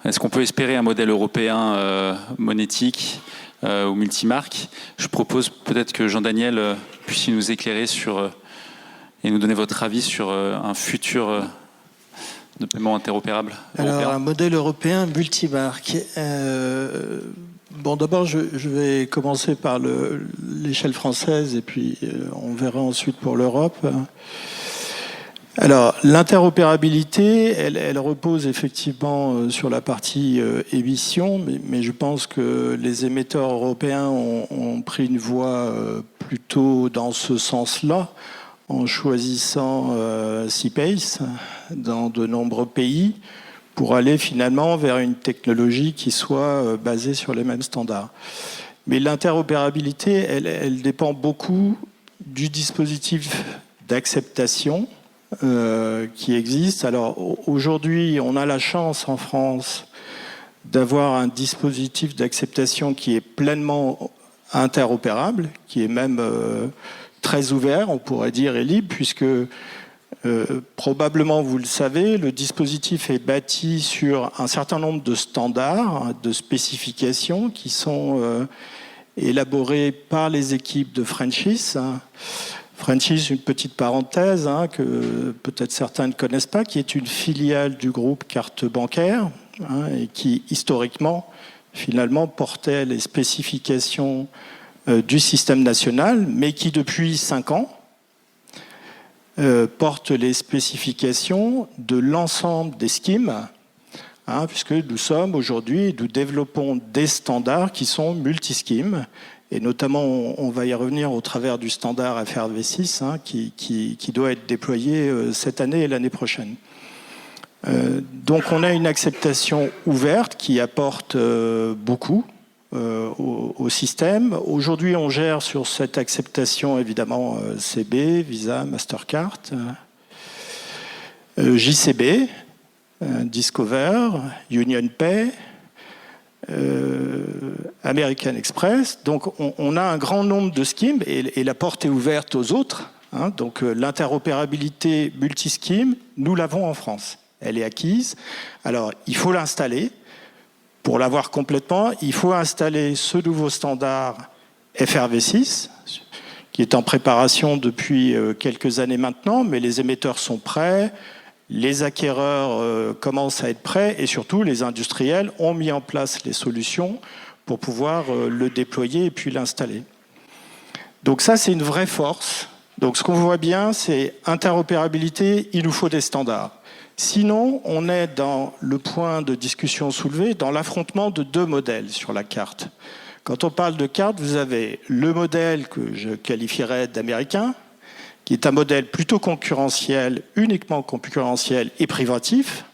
Est-ce qu'on peut espérer un modèle européen monétique ou multimarque? Je propose peut-être que Jean-Daniel puisse nous éclairer et nous donner votre avis sur un futur de paiement interopérable européen. Alors, un modèle européen multimarque. D'abord, je vais commencer par l'échelle française et puis on verra ensuite pour l'Europe. Alors, l'interopérabilité, elle repose effectivement sur la partie émission, mais je pense que les émetteurs européens ont pris une voie plutôt dans ce sens-là, en choisissant CPACE dans de nombreux pays pour aller finalement vers une technologie qui soit basée sur les mêmes standards. Mais l'interopérabilité, elle dépend beaucoup du dispositif d'acceptation qui existe. Alors aujourd'hui, on a la chance en France d'avoir un dispositif d'acceptation qui est pleinement interopérable, qui est même très ouvert, on pourrait dire, et libre, puisque probablement, vous le savez, le dispositif est bâti sur un certain nombre de standards, de spécifications qui sont élaborées par les équipes de Frenchy. Frenchy, une petite parenthèse que peut-être certains ne connaissent pas, qui est une filiale du groupe Carte Bancaire et qui, historiquement, finalement, portait les spécifications du système national, mais qui depuis 5 ans porte les spécifications de l'ensemble des schemes, puisque nous développons des standards qui sont multi-schemes, et notamment on va y revenir au travers du standard FRV6 qui doit être déployé cette année et l'année prochaine. Donc on a une acceptation ouverte qui apporte beaucoup au système. Aujourd'hui, on gère sur cette acceptation évidemment CB, Visa, Mastercard, JCB, Discover, UnionPay, American Express. Donc on a un grand nombre de schemes et la porte est ouverte aux autres. Donc l'interopérabilité multi-scheme, nous l'avons en France. Elle est acquise. Alors il faut l'installer. Pour l'avoir complètement, il faut installer ce nouveau standard FRV6, qui est en préparation depuis quelques années maintenant, mais les émetteurs sont prêts, les acquéreurs commencent à être prêts, et surtout les industriels ont mis en place les solutions pour pouvoir le déployer et puis l'installer. Donc ça, c'est une vraie force. Donc ce qu'on voit bien, c'est interopérabilité, il nous faut des standards. Sinon, on est dans le point de discussion soulevé, dans l'affrontement de 2 modèles sur la carte. Quand on parle de carte, vous avez le modèle que je qualifierais d'américain, qui est un modèle plutôt concurrentiel, uniquement concurrentiel et privatif.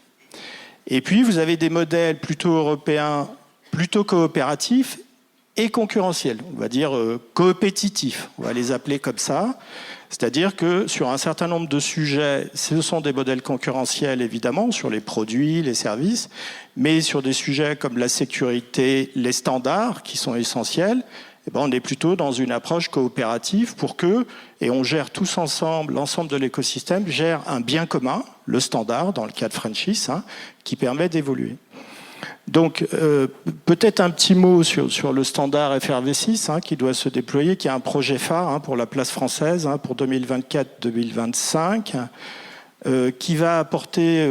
Et puis, vous avez des modèles plutôt européens, plutôt coopératifs et concurrentiels, on va dire coopétitifs, on va les appeler comme ça. C'est-à-dire que sur un certain nombre de sujets, ce sont des modèles concurrentiels, évidemment, sur les produits, les services, mais sur des sujets comme la sécurité, les standards, qui sont essentiels, eh ben, on est plutôt dans une approche coopérative pour que, et on gère tous ensemble, l'ensemble de l'écosystème gère un bien commun, le standard, dans le cas de Frenchy, qui permet d'évoluer. Donc, peut-être un petit mot sur le standard FRV6 qui doit se déployer, qui est un projet phare pour la place française pour 2024-2025, qui va apporter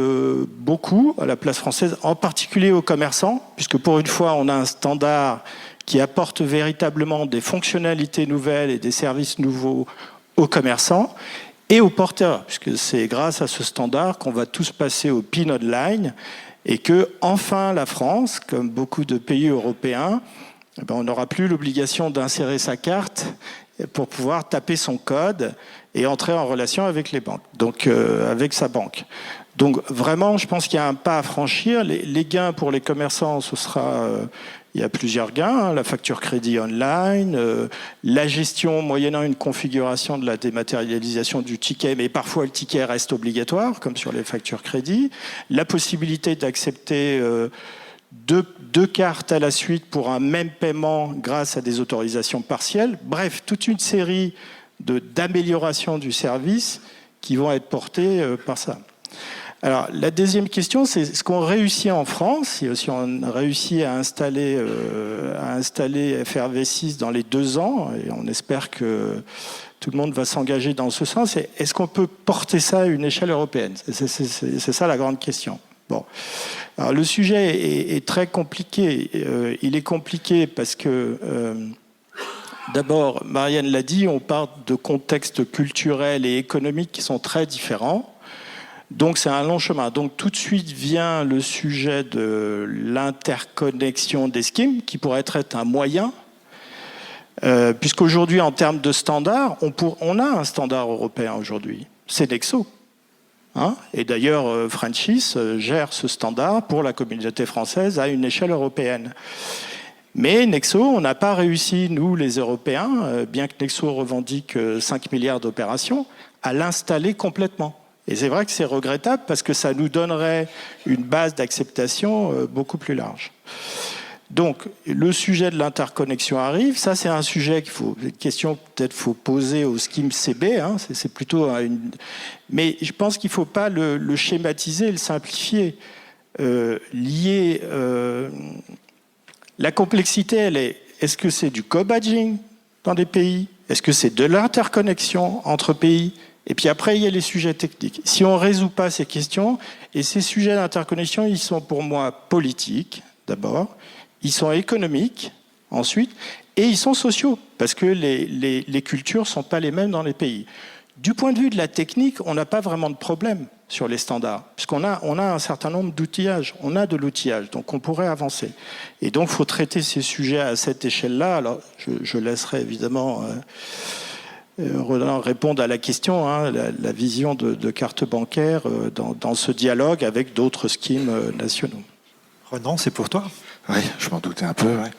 beaucoup à la place française, en particulier aux commerçants, puisque pour une fois, on a un standard qui apporte véritablement des fonctionnalités nouvelles et des services nouveaux aux commerçants et aux porteurs, puisque c'est grâce à ce standard qu'on va tous passer au PIN online, et que, enfin, la France, comme beaucoup de pays européens, on n'aura plus l'obligation d'insérer sa carte pour pouvoir taper son code et entrer en relation avec les banques, donc avec sa banque. Donc vraiment, je pense qu'il y a un pas à franchir. Les gains pour les commerçants, ce sera... il y a plusieurs gains, la facture crédit online, la gestion moyennant une configuration de la dématérialisation du ticket, mais parfois le ticket reste obligatoire, comme sur les factures crédit, la possibilité d'accepter deux cartes à la suite pour un même paiement grâce à des autorisations partielles. Bref, toute une série d'améliorations du service qui vont être portées par ça. Alors, la deuxième question, c'est ce qu'on réussit en France, si on réussit à installer FRV6 dans les 2 ans, et on espère que tout le monde va s'engager dans ce sens, est-ce qu'on peut porter ça à une échelle européenne ? C'est ça la grande question. Bon. Alors, le sujet est très compliqué. Il est compliqué parce que, d'abord, Marianne l'a dit, on part de contextes culturels et économiques qui sont très différents. Donc c'est un long chemin. Donc tout de suite vient le sujet de l'interconnexion des schemes, qui pourrait être un moyen, puisqu'aujourd'hui en termes de standards, on a un standard européen aujourd'hui, c'est Nexo. Et d'ailleurs Frenchy gère ce standard pour la communauté française à une échelle européenne. Mais Nexo, on n'a pas réussi, nous les Européens, bien que Nexo revendique 5 milliards d'opérations, à l'installer complètement. Et c'est vrai que c'est regrettable parce que ça nous donnerait une base d'acceptation beaucoup plus large. Donc, le sujet de l'interconnexion arrive. Ça, c'est un sujet une question peut-être faut poser au scheme CB. C'est plutôt mais je pense qu'il ne faut pas le schématiser, le simplifier. La complexité, est-ce que c'est du co-badging dans des pays ? Est-ce que c'est de l'interconnexion entre pays ? Et puis après, il y a les sujets techniques. Si on ne résout pas ces questions, et ces sujets d'interconnexion, ils sont pour moi politiques, d'abord, ils sont économiques, ensuite, et ils sont sociaux, parce que les cultures ne sont pas les mêmes dans les pays. Du point de vue de la technique, on n'a pas vraiment de problème sur les standards, puisqu'on a un certain nombre d'outillages. On a de l'outillage, donc on pourrait avancer. Et donc, il faut traiter ces sujets à cette échelle-là. Alors, je laisserai évidemment... Roland répondre à la question, la vision de carte bancaire dans ce dialogue avec d'autres schemes nationaux. Ronan, c'est pour toi. Oui, je m'en doutais un peu. Ouais.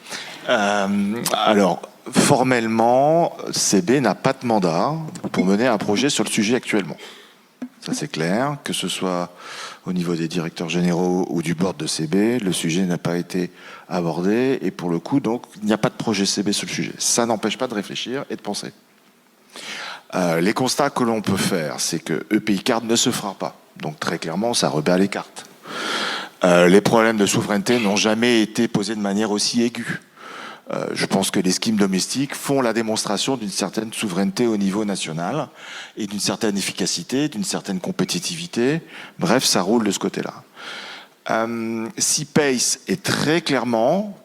Alors, formellement, CB n'a pas de mandat pour mener un projet sur le sujet actuellement. Ça, c'est clair, que ce soit au niveau des directeurs généraux ou du board de CB, le sujet n'a pas été abordé et pour le coup, donc, il n'y a pas de projet CB sur le sujet. Ça n'empêche pas de réfléchir et de penser. Les constats que l'on peut faire, c'est que EPI Card ne se fera pas. Donc très clairement, ça rebat les cartes. Les problèmes de souveraineté n'ont jamais été posés de manière aussi aiguë. Je pense que les schemes domestiques font la démonstration d'une certaine souveraineté au niveau national et d'une certaine efficacité, d'une certaine compétitivité. Bref, ça roule de ce côté-là. CPACE est très clairement,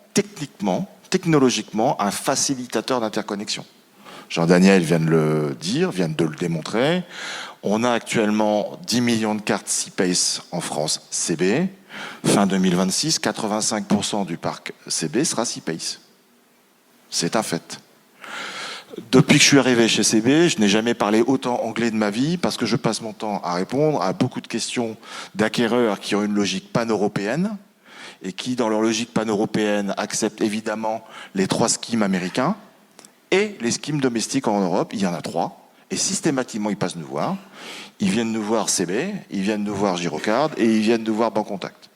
technologiquement, un facilitateur d'interconnexion. Jean-Daniel vient de le dire, vient de le démontrer. On a actuellement 10 millions de cartes CPACE en France CB. Fin 2026, 85% du parc CB sera CPACE. C'est un fait. Depuis que je suis arrivé chez CB, je n'ai jamais parlé autant anglais de ma vie parce que je passe mon temps à répondre à beaucoup de questions d'acquéreurs qui ont une logique pan-européenne et qui, dans leur logique pan-européenne, acceptent évidemment les 3 schemes américains. Et les schemes domestiques en Europe, il y en a 3, Et systématiquement, ils passent nous voir. Ils viennent nous voir CB, ils viennent nous voir Girocard et ils viennent nous voir Bancontact.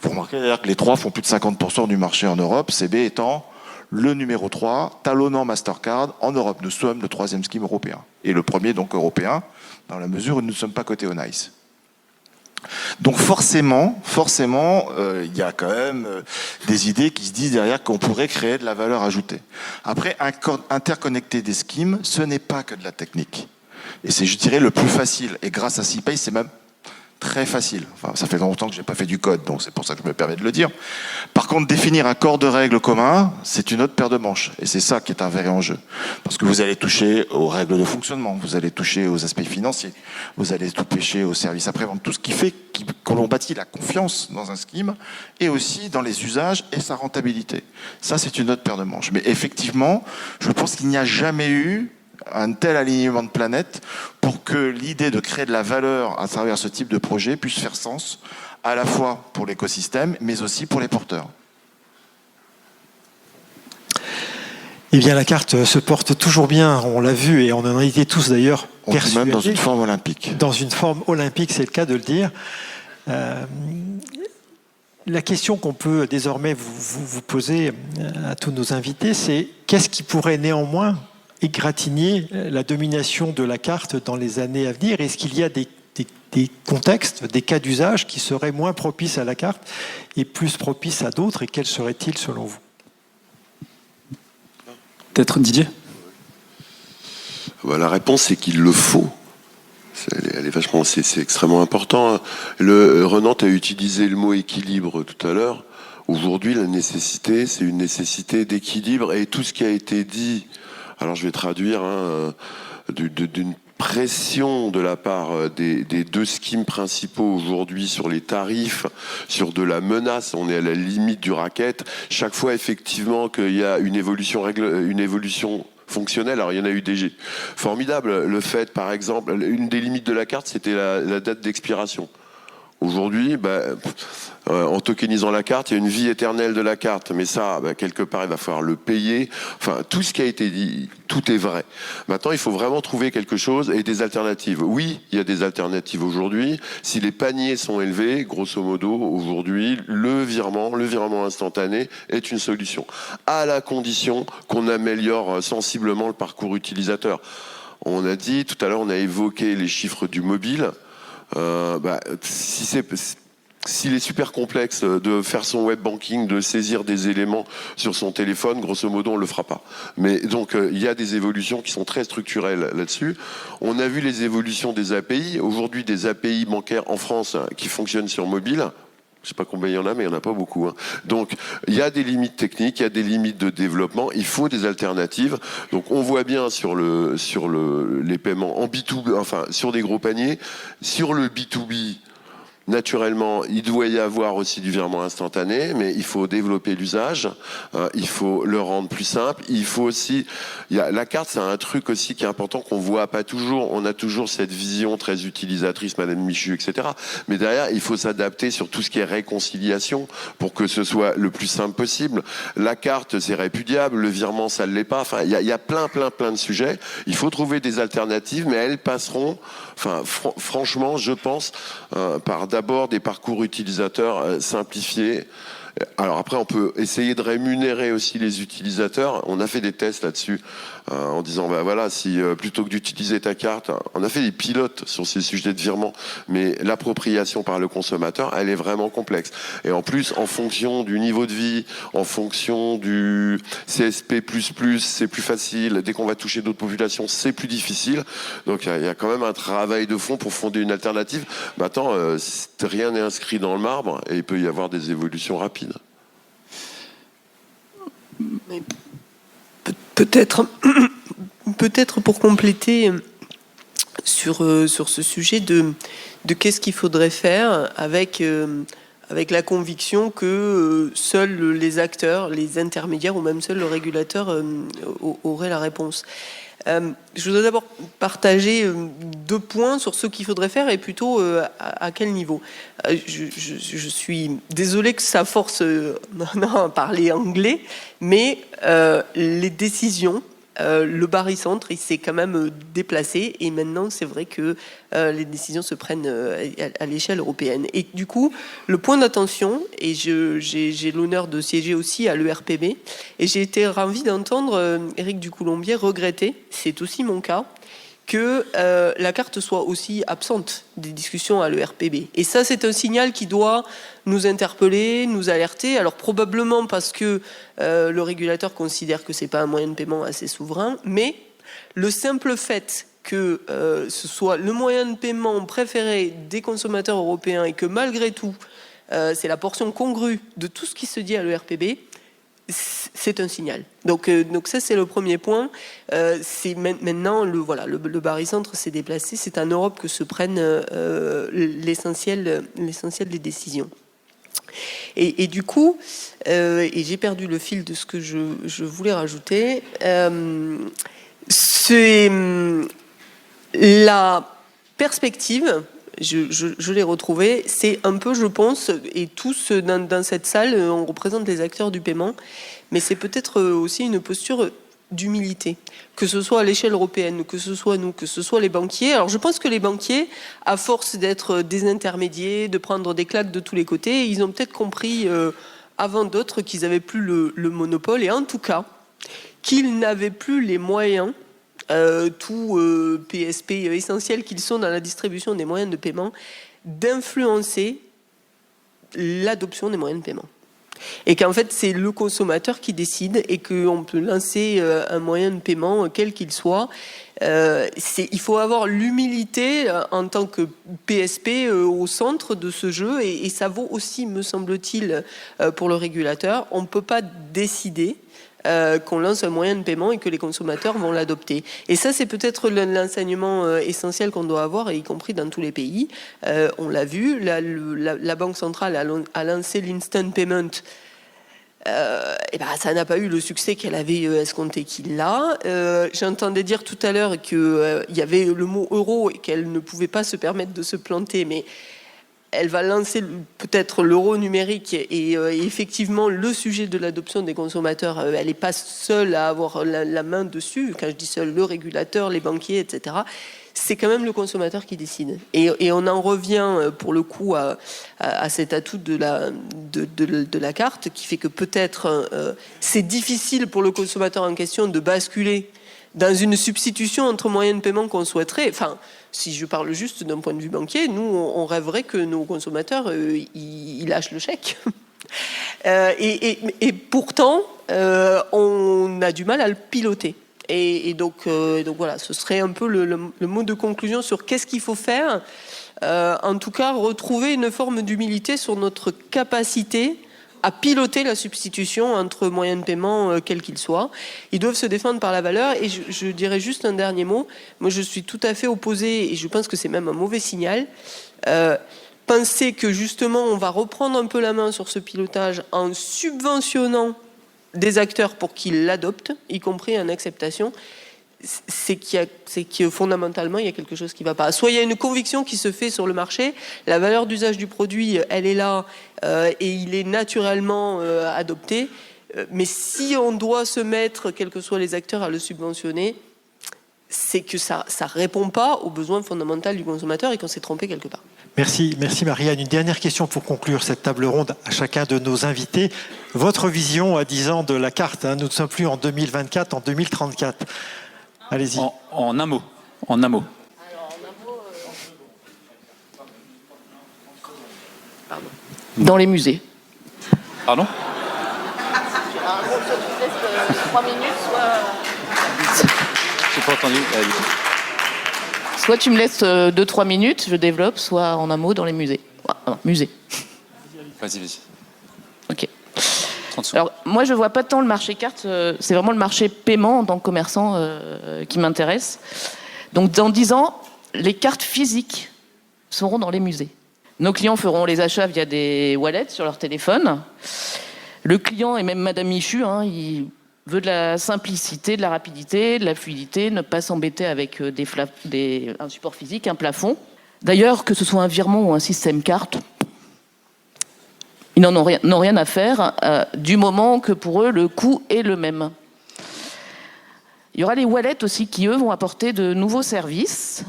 Vous remarquez d'ailleurs que les trois font plus de 50% du marché en Europe, CB étant le numéro 3, talonnant Mastercard en Europe. Nous sommes le 3e scheme européen. Et le premier donc européen, dans la mesure où nous ne sommes pas cotés au NICE. Donc forcément, il y a quand même des idées qui se disent derrière qu'on pourrait créer de la valeur ajoutée. Après, interconnecter des schemes, ce n'est pas que de la technique. Et c'est, je dirais, le plus facile. Et grâce à CPay, c'est même très facile. Enfin, ça fait longtemps que je n'ai pas fait du code, donc c'est pour ça que je me permets de le dire. Par contre, définir un corps de règles commun, c'est une autre paire de manches. Et c'est ça qui est un vrai enjeu. Parce que vous allez toucher aux règles de fonctionnement, vous allez toucher aux aspects financiers, vous allez tout toucher aux services après-vente, tout ce qui fait qu'on bâtit la confiance dans un scheme et aussi dans les usages et sa rentabilité. Ça, c'est une autre paire de manches. Mais effectivement, je pense qu'il n'y a jamais eu un tel alignement de planètes pour que l'idée de créer de la valeur à travers ce type de projet puisse faire sens, à la fois pour l'écosystème, mais aussi pour les porteurs. Eh bien, la carte se porte toujours bien, on l'a vu, et on en a été tous d'ailleurs persuadés. Même dans une forme olympique. Dans une forme olympique, c'est le cas de le dire. La question qu'on peut désormais vous poser à tous nos invités, c'est qu'est-ce qui pourrait néanmoins égratigner la domination de la carte dans les années à venir? Est-ce qu'il y a des contextes, des cas d'usage qui seraient moins propices à la carte et plus propices à d'autres, et quels seraient-ils selon vous? Peut-être Didier? La réponse, c'est qu'il le faut. Elle est vachement, c'est extrêmement important. Renan a utilisé le mot équilibre tout à l'heure. Aujourd'hui, la nécessité, c'est une nécessité d'équilibre, et tout ce qui a été dit, alors je vais traduire, d'une pression de la part des deux schemes principaux aujourd'hui sur les tarifs, sur de la menace, on est à la limite du racket. Chaque fois effectivement qu'il y a une évolution fonctionnelle, alors il y en a eu des formidables. Le fait, par exemple, une des limites de la carte, c'était la date d'expiration. Aujourd'hui, en tokenisant la carte, il y a une vie éternelle de la carte. Mais ça, quelque part, il va falloir le payer. Enfin, tout ce qui a été dit, tout est vrai. Maintenant, il faut vraiment trouver quelque chose et des alternatives. Oui, il y a des alternatives aujourd'hui. Si les paniers sont élevés, grosso modo, aujourd'hui, le virement instantané est une solution. À la condition qu'on améliore sensiblement le parcours utilisateur. On a dit, tout à l'heure, on a évoqué les chiffres du mobile. S'il est super complexe de faire son web banking, de saisir des éléments sur son téléphone, grosso modo, on le fera pas. Mais donc, il y a des évolutions qui sont très structurelles là-dessus. On a vu les évolutions des API. Aujourd'hui, des API bancaires en France qui fonctionnent sur mobile. Je sais pas combien il y en a, mais il n'y en a pas beaucoup. Donc, il y a des limites techniques, il y a des limites de développement. Il faut des alternatives. Donc, on voit bien sur les paiements en B2B, enfin, sur des gros paniers. Sur le B2B, naturellement, il doit y avoir aussi du virement instantané, mais il faut développer l'usage, il faut le rendre plus simple, il faut aussi... la carte, c'est un truc aussi qui est important qu'on voit pas toujours. On a toujours cette vision très utilisatrice, Madame Michu, etc. Mais derrière, il faut s'adapter sur tout ce qui est réconciliation pour que ce soit le plus simple possible. La carte, c'est répudiable, le virement, ça ne l'est pas. Enfin, il y a plein de sujets. Il faut trouver des alternatives, mais elles passeront, franchement, je pense, par d'abord des parcours utilisateurs simplifiés. Alors après, on peut essayer de rémunérer aussi les utilisateurs. On a fait des tests là-dessus en disant, si plutôt que d'utiliser ta carte, on a fait des pilotes sur ces sujets de virement, mais l'appropriation par le consommateur, elle est vraiment complexe. Et en plus, en fonction du niveau de vie, en fonction du CSP++, c'est plus facile. Dès qu'on va toucher d'autres populations, c'est plus difficile. Donc il y a quand même un travail de fond pour fonder une alternative. Maintenant, rien n'est inscrit dans le marbre et il peut y avoir des évolutions rapides. Mais peut-être pour compléter sur ce sujet de qu'est-ce qu'il faudrait faire avec la conviction que seuls les acteurs, les intermédiaires ou même seul le régulateur auraient la réponse. Je voudrais d'abord partager 2 points sur ce qu'il faudrait faire et plutôt à quel niveau. Je suis désolée que ça force à parler anglais, mais les décisions le barycentre, il s'est quand même déplacé et maintenant c'est vrai que les décisions se prennent à l'échelle européenne. Et du coup, le point d'attention, et j'ai l'honneur de siéger aussi à l'ERPB, et j'ai été ravie d'entendre Éric Ducoulombier regretter, c'est aussi mon cas, que la carte soit aussi absente des discussions à l'ERPB. Et ça, c'est un signal qui doit nous interpeller, nous alerter. Alors probablement parce que le régulateur considère que c'est pas un moyen de paiement assez souverain, mais le simple fait que ce soit le moyen de paiement préféré des consommateurs européens et que malgré tout, c'est la portion congrue de tout ce qui se dit à l'ERPB, c'est un signal. Donc ça, c'est le premier point. C'est maintenant, le barycentre s'est déplacé. C'est en Europe que se prennent l'essentiel des décisions. Et du coup, et j'ai perdu le fil de ce que je voulais rajouter, c'est la perspective. Je l'ai retrouvé, c'est un peu, je pense, et tous dans cette salle, on représente les acteurs du paiement, mais c'est peut-être aussi une posture d'humilité, que ce soit à l'échelle européenne, que ce soit nous, que ce soit les banquiers. Alors je pense que les banquiers, à force d'être désintermédiés, de prendre des claques de tous les côtés, ils ont peut-être compris avant d'autres qu'ils n'avaient plus le monopole, et en tout cas, qu'ils n'avaient plus les moyens tout PSP essentiels qu'ils sont dans la distribution des moyens de paiement, d'influencer l'adoption des moyens de paiement. Et qu'en fait, c'est le consommateur qui décide et qu'on peut lancer un moyen de paiement, quel qu'il soit. Il faut avoir l'humilité en tant que PSP au centre de ce jeu, et ça vaut aussi, me semble-t-il, pour le régulateur. On ne peut pas décider qu'on lance un moyen de paiement et que les consommateurs vont l'adopter. Et ça, c'est peut-être l'enseignement essentiel qu'on doit avoir, y compris dans tous les pays. On l'a vu, la Banque centrale a lancé l'instant payment. Ça n'a pas eu le succès qu'elle avait escompté qu'il a. J'entendais dire tout à l'heure qu'il y avait le mot euro et qu'elle ne pouvait pas se permettre de se planter, mais elle va lancer peut-être l'euro numérique et effectivement le sujet de l'adoption des consommateurs, elle n'est pas seule à avoir la main dessus. Quand je dis seule, le régulateur, les banquiers, etc. C'est quand même le consommateur qui décide. Et on en revient pour le coup à cet atout de la carte qui fait que peut-être c'est difficile pour le consommateur en question de basculer dans une substitution entre moyens de paiement qu'on souhaiterait. Enfin, si je parle juste d'un point de vue banquier, nous, on rêverait que nos consommateurs, ils lâchent le chèque. Et pourtant, on a du mal à le piloter. Et donc voilà, ce serait un peu le mot de conclusion sur qu'est-ce qu'il faut faire. En tout cas, retrouver une forme d'humilité sur notre capacité à piloter la substitution entre moyens de paiement, quels qu'ils soient. Ils doivent se défendre par la valeur. Et je dirais juste un dernier mot. Moi, je suis tout à fait opposé, et je pense que c'est même un mauvais signal. Penser que justement, on va reprendre un peu la main sur ce pilotage en subventionnant des acteurs pour qu'ils l'adoptent, y compris en acceptation, c'est que fondamentalement, il y a quelque chose qui ne va pas. Soit il y a une conviction qui se fait sur le marché, la valeur d'usage du produit, elle est là, et il est naturellement adopté. Mais si on doit se mettre, quels que soient les acteurs, à le subventionner, c'est que ça ne répond pas aux besoins fondamentaux du consommateur et qu'on s'est trompé quelque part. Merci Marianne. Une dernière question pour conclure cette table ronde à chacun de nos invités. Votre vision à 10 ans de la carte, nous ne sommes plus en 2024, en 2034. Allez-y. En un mot. Alors, en un mot, pardon. Dans les musées. Pardon ? Soit tu laisses 3 minutes, soit... J'ai pas entendu. Soit tu me laisses 2-3 minutes, je développe, soit en un mot dans les musées. Musée. Vas-y. Ok. Alors, moi, je ne vois pas tant le marché carte, c'est vraiment le marché paiement en tant que commerçant qui m'intéresse. Donc, dans 10 ans, les cartes physiques seront dans les musées. Nos clients feront les achats via des wallets sur leur téléphone. Le client, et même Madame Michu, il veut de la simplicité, de la rapidité, de la fluidité, ne pas s'embêter avec un support physique, un plafond. D'ailleurs, que ce soit un virement ou un système carte, ils n'en ont rien à faire du moment que pour eux, le coût est le même. Il y aura les wallets aussi qui, eux, vont apporter de nouveaux services.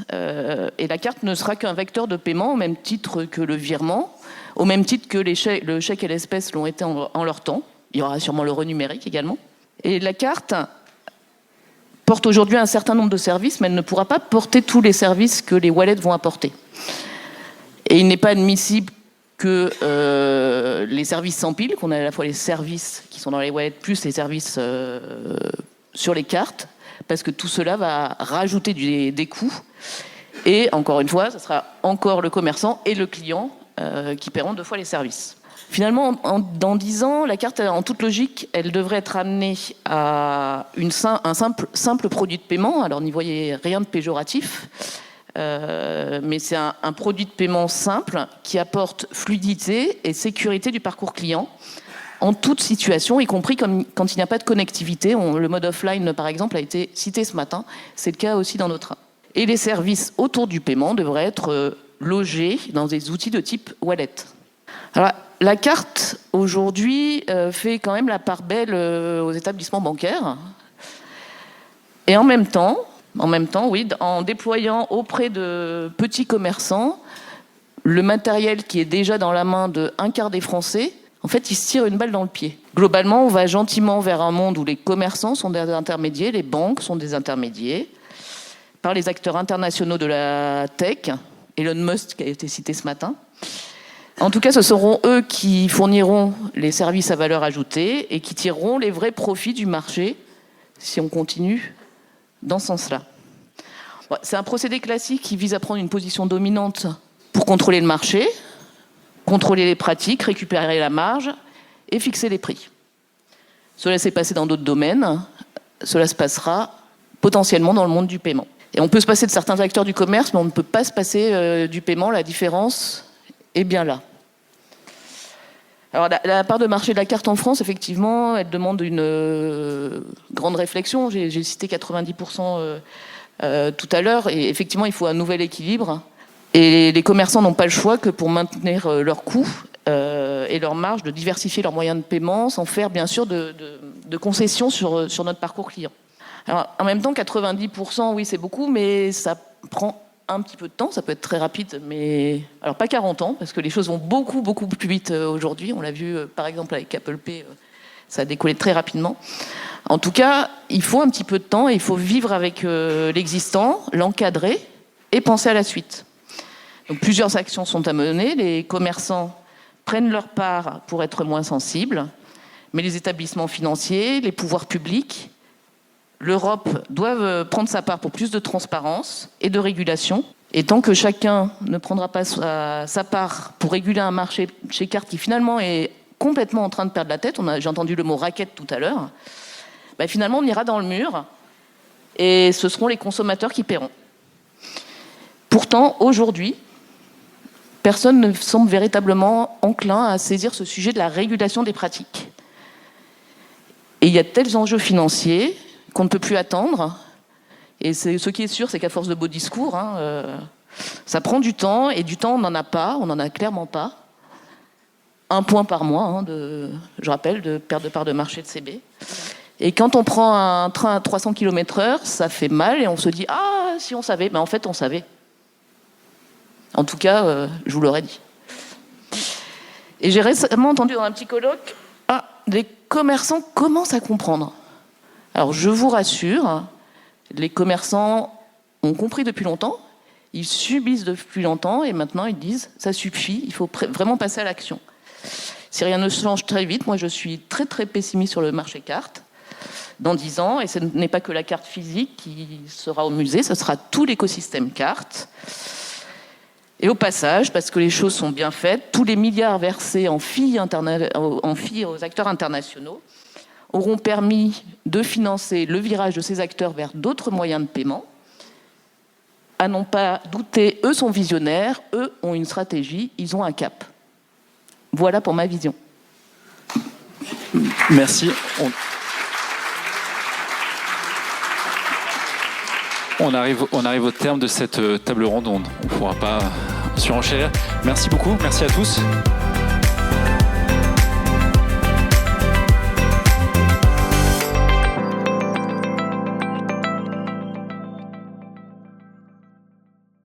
Et la carte ne sera qu'un vecteur de paiement au même titre que le virement, au même titre que le chèque et l'espèce l'ont été en leur temps. Il y aura sûrement l'euro numérique également. Et la carte porte aujourd'hui un certain nombre de services, mais elle ne pourra pas porter tous les services que les wallets vont apporter. Et il n'est pas admissible que les services sans pile, qu'on a à la fois les services qui sont dans les wallets, plus les services sur les cartes, parce que tout cela va rajouter des coûts. Et encore une fois, ce sera encore le commerçant et le client qui paieront 2 fois les services. Finalement, dans 10 ans, la carte, en toute logique, elle devrait être amenée à un simple produit de paiement. Alors, n'y voyez rien de péjoratif, mais c'est un produit de paiement simple qui apporte fluidité et sécurité du parcours client en toute situation, y compris quand il n'y a pas de connectivité. Le mode offline, par exemple, a été cité ce matin. C'est le cas aussi dans nos trains. Et les services autour du paiement devraient être logés dans des outils de type wallet. Alors, la carte, aujourd'hui, fait quand même la part belle aux établissements bancaires. Et en même temps, oui, en déployant auprès de petits commerçants le matériel qui est déjà dans la main d'un quart des Français, en fait, ils se tirent une balle dans le pied. Globalement, on va gentiment vers un monde où les commerçants sont des intermédiaires, les banques sont des intermédiaires, par les acteurs internationaux de la tech, Elon Musk qui a été cité ce matin. En tout cas, ce seront eux qui fourniront les services à valeur ajoutée et qui tireront les vrais profits du marché si on continue dans ce sens-là. C'est un procédé classique qui vise à prendre une position dominante pour contrôler le marché, contrôler les pratiques, récupérer la marge et fixer les prix. Cela s'est passé dans d'autres domaines, cela se passera potentiellement dans le monde du paiement. Et on peut se passer de certains acteurs du commerce, mais on ne peut pas se passer du paiement. La différence est bien là. Alors, la part de marché de la carte en France, effectivement, elle demande une grande réflexion. J'ai cité 90% tout à l'heure, et effectivement, il faut un nouvel équilibre. Et les commerçants n'ont pas le choix que pour maintenir leurs coûts et leurs marges, de diversifier leurs moyens de paiement, sans faire, bien sûr, de concessions sur notre parcours client. Alors, en même temps, 90%, oui, c'est beaucoup, mais ça prend un petit peu de temps, ça peut être très rapide, mais alors pas 40 ans, parce que les choses vont beaucoup, beaucoup plus vite aujourd'hui. On l'a vu, par exemple, avec Apple Pay, ça a décollé très rapidement. En tout cas, il faut un petit peu de temps, et il faut vivre avec l'existant, l'encadrer et penser à la suite. Donc, plusieurs actions sont à mener. Les commerçants prennent leur part pour être moins sensibles, mais les établissements financiers, les pouvoirs publics, l'Europe doivent prendre sa part pour plus de transparence et de régulation. Et tant que chacun ne prendra pas sa part pour réguler un marché chez carte qui finalement est complètement en train de perdre la tête, j'ai entendu le mot racket tout à l'heure, finalement on ira dans le mur et ce seront les consommateurs qui paieront. Pourtant, aujourd'hui, personne ne semble véritablement enclin à saisir ce sujet de la régulation des pratiques. Et il y a de tels enjeux financiers qu'on ne peut plus attendre. Et ce qui est sûr, c'est qu'à force de beaux discours, ça prend du temps, et du temps, on n'en a pas, on n'en a clairement pas. 1 point par mois, je rappelle, de perte de part de marché de CB. Et quand on prend un train à 300 km/h, ça fait mal, et on se dit « Ah, si on savait !» En fait, on savait. En tout cas, je vous l'aurais dit. Et j'ai récemment entendu dans un petit colloque, les commerçants commencent à comprendre. Alors, je vous rassure, les commerçants ont compris depuis longtemps, ils subissent depuis longtemps, et maintenant ils disent « ça suffit, il faut vraiment passer à l'action ». Si rien ne change très vite, moi je suis très très pessimiste sur le marché carte dans 10 ans, et ce n'est pas que la carte physique qui sera au musée, ce sera tout l'écosystème carte. Et au passage, parce que les choses sont bien faites, tous les milliards versés en filles aux acteurs internationaux auront permis de financer le virage de ces acteurs vers d'autres moyens de paiement. À n'en pas douter, eux sont visionnaires, eux ont une stratégie, ils ont un cap. Voilà pour ma vision. Merci. On arrive au terme de cette table ronde, on ne pourra pas surenchérir. Merci beaucoup, merci à tous.